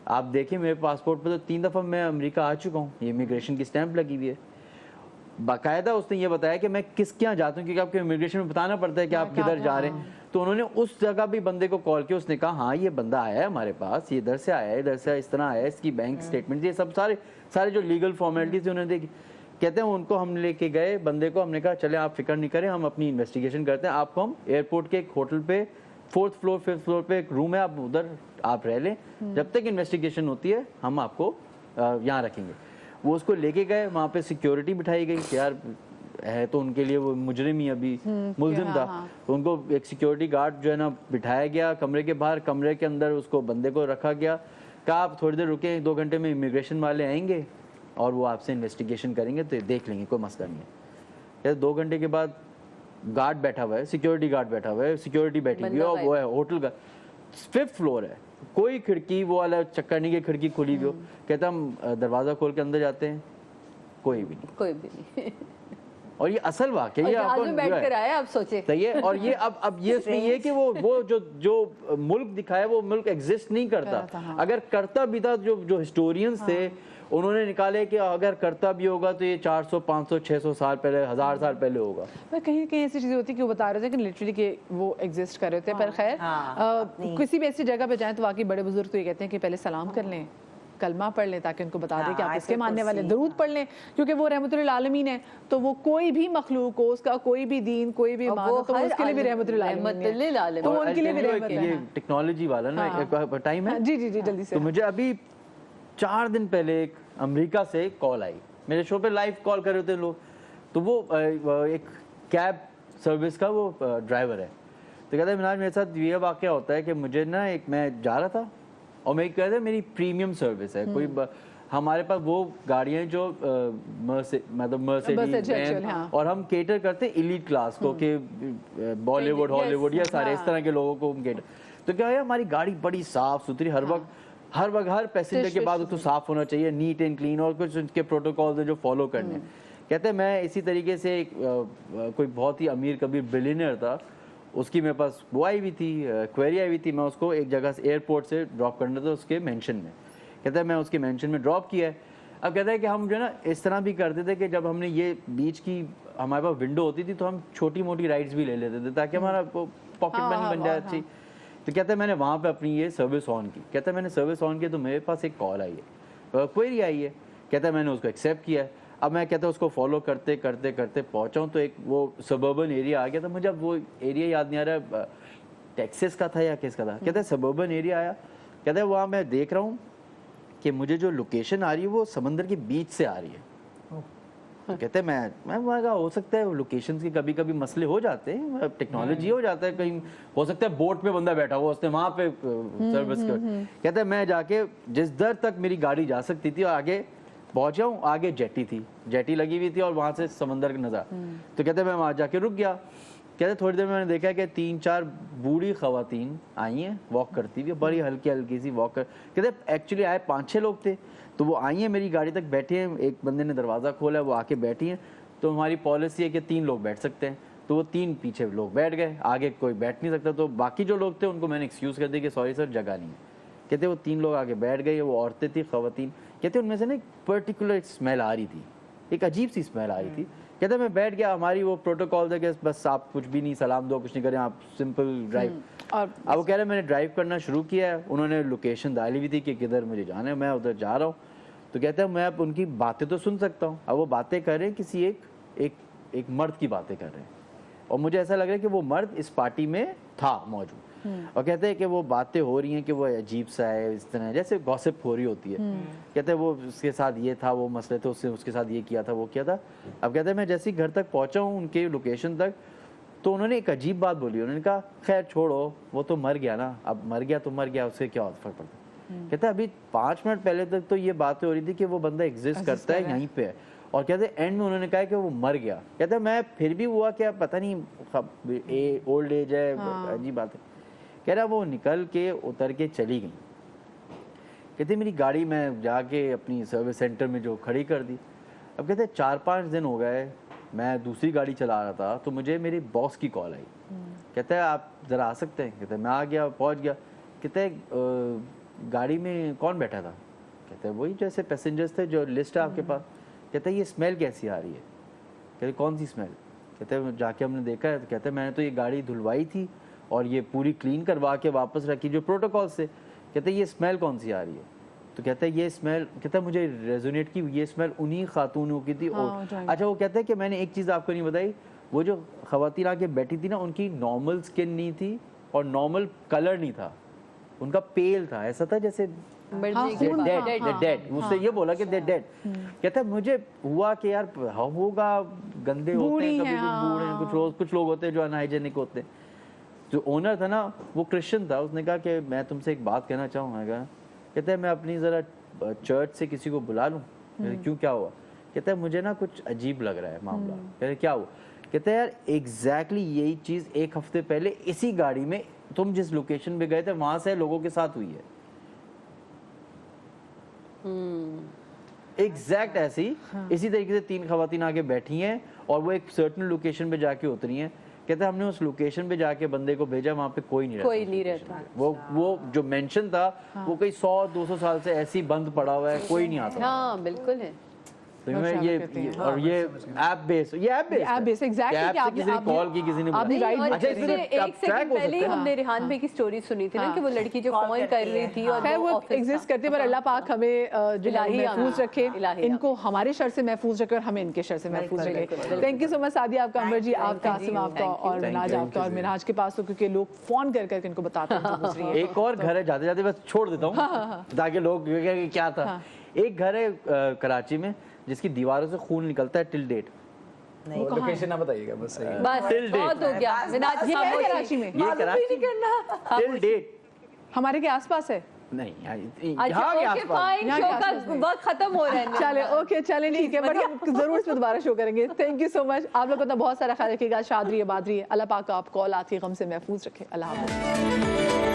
आप देखिए मेरे पासपोर्ट पे तो 3 दफ़ा मैं अमेरिका आ चुका हूँ, ये इमिग्रेशन की स्टैंप लगी हुई है। बाकायदा उसने ये बताया कि मैं किस यहाँ जाता हूँ, क्योंकि आपको इमिग्रेशन में बताना पड़ता है कि आप किधर जा रहे हैं। तो उन्होंने उस जगह भी बंदे को कॉल किया, उसने कहा हाँ ये बंदा आया है हमारे पास, ये इधर से आया है, इधर से इस तरह आया है, इसकी बैंक स्टेटमेंट, ये सब सारे जो लीगल फॉर्मेलिटीज उन्होंने देखी। कहते हैं उनको हम लेके गए बंदे को, हमने कहा चले आप फिक्र नहीं करें, हम अपनी इन्वेस्टिगेशन करते हैं, आपको हम एयरपोर्ट के एक होटल पे 4th फ्लोर 5th फ्लोर पे एक रूम है, आप उधर आप रह लें, जब तक इन्वेस्टिगेशन होती है हम आपको यहाँ रखेंगे। वो उसको लेके गए, वहाँ पे सिक्योरिटी बिठाई गई कि यार है तो उनके लिए वो मुजरिम ही अभी मुलजिम था, तो उनको एक सिक्योरिटी गार्ड जो है ना बिठाया गया कमरे के बाहर, कमरे के अंदर उसको बंदे को रखा गया, कहा आप थोड़ी देर रुके, 2 घंटे में इमिग्रेशन वाले आएंगे और वो आपसे इन्वेस्टिगेशन करेंगे, तो देख लेंगे, कोई मसला नहीं है। 2 घंटे के बाद गार्ड बैठा हुआ है, सिक्योरिटी गार्ड बैठा हुआ है, सिक्योरिटी बैठी हुई है, वो है होटल का 5th फ्लोर है, कोई खिड़की वो वाला चक्कर नहीं कि खिड़की खुली हुई हो। कहता हम दरवाज़ा खोल के अंदर जाते हैं, कोई भी नहीं, कोई भी नहीं। और ये असल वाकया ये जहाज में बैठ कर आया, आप सोचे सही है। और ये अब ये इसमें ये कि वो जो मुल्क दिखाया वो मुल्क एग्जिस्ट नहीं करता। अगर करता भी था, जो हिस्टोरियंस थे उन्होंने निकाले कि अगर करता भी होगा तो ये 400 500 600 साल पहले, 1000 साल पहले होगा। पर कहीं कहीं ऐसी चीजें होती कि वो बता रहे थे कि लिटरली कि वो एग्जिस्ट कर रहे थे। पर खैर किसी भी ऐसी जगह पे जाएं तो वाकई बड़े बुजुर्ग तो ये कहते हैं कि पहले सलाम कर लें, कलमा पढ़ लें, ताकि उनको बता दें कि आप इसके मानने वाले, दरूद पढ़ लें, क्योंकि वो रहमतुल आलमीन है। तो वो कोई भी मखलूक हो, उसका कोई भी दीन, कोई भी मान हो, तो उसके लिए भी रहमतुल आलमीन है, तो उनके लिए भी रहमत है। ये टेक्नोलॉजी वाला ना एक टाइम है। जी जी जी, जल्दी से। तो मुझे अभी 4 दिन पहले एक अमेरिका से कॉल आई, मेरे शो पे लाइव कॉल कर रहे थे लोग। तो वो एक कैब सर्विस का वो ड्राइवर है। तो कहता है मिनाज मेरे साथ ये वाकया होता है कि मुझे ना मैं जा रहा था और मैं कहता है मेरी प्रीमियम सर्विस है, कोई हमारे पास वो गाड़ियाँ जो मतलब मर्सिडीज, और हम केटर करते हैं एलीट क्लास को, कि बॉलीवुड हॉलीवुड या सारे इस तरह के लोगों को हम केटर। तो क्या है हमारी गाड़ी बड़ी साफ सुथरी, हर वक्त हर पैसेंजर के बाद उसको साफ होना चाहिए, नीट एंड क्लीन, और कुछ उनके प्रोटोकॉल्स हैं जो फॉलो करने। कहते हैं मैं इसी तरीके से कोई बहुत ही अमीर कबीर बिलियनियर था, उसकी मेरे पास वो आई हुई थी, क्वेरी आई हुई थी, मैं उसको एक जगह से एयरपोर्ट से ड्रॉप करना था उसके मेंशन में। कहता है मैं उसके मेंशन में ड्रॉप किया है। अब कहता है कि हम जो है ना इस तरह भी करते थे कि जब हमने ये बीच की हमारे पास विंडो होती थी तो हम छोटी मोटी राइड्स भी ले लेते थे ताकि हमारा पॉकेट मनी बन जाए अच्छी। तो कहता है मैंने वहाँ पे अपनी ये सर्विस ऑन की। कहता है मैंने सर्विस ऑन की तो मेरे पास एक कॉल आई है, क्वेरी आई है। कहता है मैंने उसको एक्सेप्ट किया है। अब मैं कहता हूँ उसको फॉलो करते करते करते पहुँचा हूँ तो एक वो सबर्बन एरिया आ गया था। मुझे अब वो एरिया याद नहीं आ रहा टेक्सास का था या किसका था। कहता है सबर्बन एरिया आया। कहता है वहाँ मैं देख रहा हूँ कि मुझे जो लोकेशन आ रही है वो समंदर के बीच से आ रही है। तो कहते हैं मैं वहाँ का हो सकता है लोकेशंस के कभी कभी मसले हो जाते हैं, टेक्नोलॉजी हो जाता है, कहीं हो सकता है बोट पे बंदा बैठा हुआ उसने वहाँ पे सर्विस कर। कहते हैं मैं जाके जिस दर तक मेरी गाड़ी जा सकती थी आगे पहुँच जाऊँ, आगे जेटी थी, जेटी लगी हुई थी और वहाँ से समंदर का नज़ारा। तो कहते हैं मैं वहाँ जाके रुक गया। कहते थोड़ी देर में मैंने देखा कि 3-4 बूढ़ी खवातीन आई हैं वॉक करती हुई, बड़ी हल्की हल्की सी वॉक कर। कहते एक्चुअली आए 5-6 लोग थे, तो वो आई हैं मेरी गाड़ी तक बैठे हैं, एक बंदे ने दरवाज़ा खोला है वो आके बैठी हैं। तो हमारी पॉलिसी है कि 3 लोग बैठ सकते हैं, तो वो 3 पीछे लोग बैठ गए, आगे कोई बैठ नहीं सकता। तो बाकी जो लोग थे उनको मैंने एक्सक्यूज़ कर दिया कि सॉरी सर जगह नहीं है। कहते वो 3 लोग आगे बैठ गए, वो औरतें थी खवातीन। कहते उनमें से ना एक पर्टिकुलर स्मेल आ रही थी, एक अजीब सी स्मेल आ रही थी। कहते मैं बैठ गया, हमारी वो प्रोटोकॉल है कि बस आप कुछ भी नहीं सलाम दो, कुछ नहीं करें, आप सिंपल ड्राइव। अब वो कह रहे मैंने ड्राइव करना शुरू किया है, उन्होंने लोकेशन डाली हुई थी कि किधर मुझे जाना है, मैं उधर जा रहा हूँ। तो कहते हैं मैं अब उनकी बातें तो सुन सकता हूँ। अब वो बातें कर रहे हैं किसी एक मर्द की बातें कर रहे हैं और मुझे ऐसा लग रहा है कि वो मर्द इस पार्टी में था मौजूद। और कहते हैं कि वो बातें हो रही हैं कि वो अजीब सा है, इस तरह जैसे गॉसिप हो रही होती है। कहते हैं वो उसके साथ ये था, वो मसले थे, उसके साथ ये किया था, वो किया था। अब कहते हैं मैं जैसे ही घर तक पहुंचा हूँ उनके लोकेशन तक, तो उन्होंने एक अजीब बात बोली। उन्होंने कहा खैर छोड़ो, वो तो मर गया ना, अब मर गया तो मर गया, उससे क्या फर्क पड़ता। कहते हैं अभी 5 मिनट पहले तक तो ये बातें हो रही थी कि वो बंदा एग्जिस्ट करता है, यहीं पे है, और कहते हैं एंड में उन्होंने कहा कि वो मर गया। कहते हैं मैं फिर भी हुआ क्या पता नहीं, ओल्ड एज है, अजीब बात है। कह रहा वो निकल के उतर के चली गई। कहते मेरी गाड़ी मैं जाके अपनी सर्विस सेंटर में जो खड़ी कर दी। अब कहते 4-5 दिन हो गए मैं दूसरी गाड़ी चला रहा था तो मुझे मेरे बॉस की कॉल आई। कहता है आप ज़रा आ सकते हैं। कहते मैं आ गया, पहुंच गया। कहते गाड़ी में कौन बैठा था। कहते वही जैसे पैसेंजर्स थे जो लिस्ट है आपके पास। कहते ये स्मेल कैसी आ रही है। कहते कौन सी स्मेल। कहते जाके हमने देखा है। तो कहते मैंने तो ये गाड़ी धुलवाई थी और ये पूरी क्लीन करवा के वापस रखी जो प्रोटोकॉल से। कहते ये स्मेल कौन सी आ रही है। तो कहते हैं ये स्मेल, कहता है मुझे रेजोनेट की ये स्मेल उन्हीं खातूनों की थी। और अच्छा वो कहते हैं कि मैंने एक चीज़ आपको नहीं बताई, वो जो खवातीन आके बैठी थी ना उनकी नॉर्मल स्किन नहीं थी और नॉर्मल कलर नहीं था, उनका पेल था, ऐसा था जैसे डेड। मुझसे ये बोला कि डेड। कहता है मुझे हुआ कि यार होगा, गंदे होते हैं कभी कुछ बूढ़े, कुछ लोग होते हैं जो अनहाइजेनिक होते हैं। जो ओनर था ना वो क्रिश्चियन था, उसने कहा कि मैं तुमसे एक बात कहना चाहूँगा। कहता है मैं अपनी ज़रा चर्च से किसी को बुला लूँ। क्यों क्या हुआ। कहता है मुझे ना कुछ अजीब लग रहा है मामला। कहते हैं क्या हुआ। कहता है यार एग्जैक्टली यही चीज़ 1 हफ्ते पहले इसी गाड़ी में तुम जिस लोकेशन पे गए थे वहाँ से लोगों के साथ हुई है। एग्जैक्ट ऐसे ही इसी तरीके से 3 खवातीन आके बैठी हैं और वो एक सर्टेन लोकेशन पे जाके उतरी हैं, कहते हैं हमने उस लोकेशन पे जाके बंदे को भेजा, वहाँ पे कोई नहीं रहता। वो जो मेंशन था वो कई 100-200 साल से ऐसे ही बंद पड़ा हुआ है, कोई नहीं आता। हाँ बिल्कुल है। तो ये और ये ऐप बेस एग्जैक्टली कि आपने किसी ने कॉल की, किसी ने अच्छा इससे एक सेकंड पहले ही हमने रिहान भाई की स्टोरी सुनी थी ना कि वो लड़की जो फोन कर रही थी और खैर वो एग्जिस्ट करते, पर अल्लाह पाक हमें जो महफूज रखे, इनको हमारे शर से महफूज रखे और हमें इनके शर से महफूज रखे। Thank you so much Sadia आपका, अमर जी आपका, आसिम आपका और मिनाज आपका। और मिनाज के पास तो क्योंकि लोग फोन कर करके इनको बताते हैं। एक और घर है, जाते जाते बस छोड़ देता हूँ ताकि लोग क्या था। एक घर है कराची में जिसकी दीवारों से खून निकलता है टिल डेट। लोकेशन ना बताइएगा बस, सही है। बस बहुत हो गया। मिनाज ये है कराची में, ये कराची टिल डेट हमारे के आसपास है। नहीं अच्छा ओके फाइन, शो का वक्त खत्म हो रहा है। चले ओके चले ठीक है, बट हम जरूर इस पे दोबारा शो करेंगे। Thank you so much. आप लोग को तो बहुत सारा ख्याल रखिएगा। शाद रहिए, बात रहिए, अल्लाह पाक आपको औलाद के गम से महफूज रखे। अल्लाह हाफ़िज़।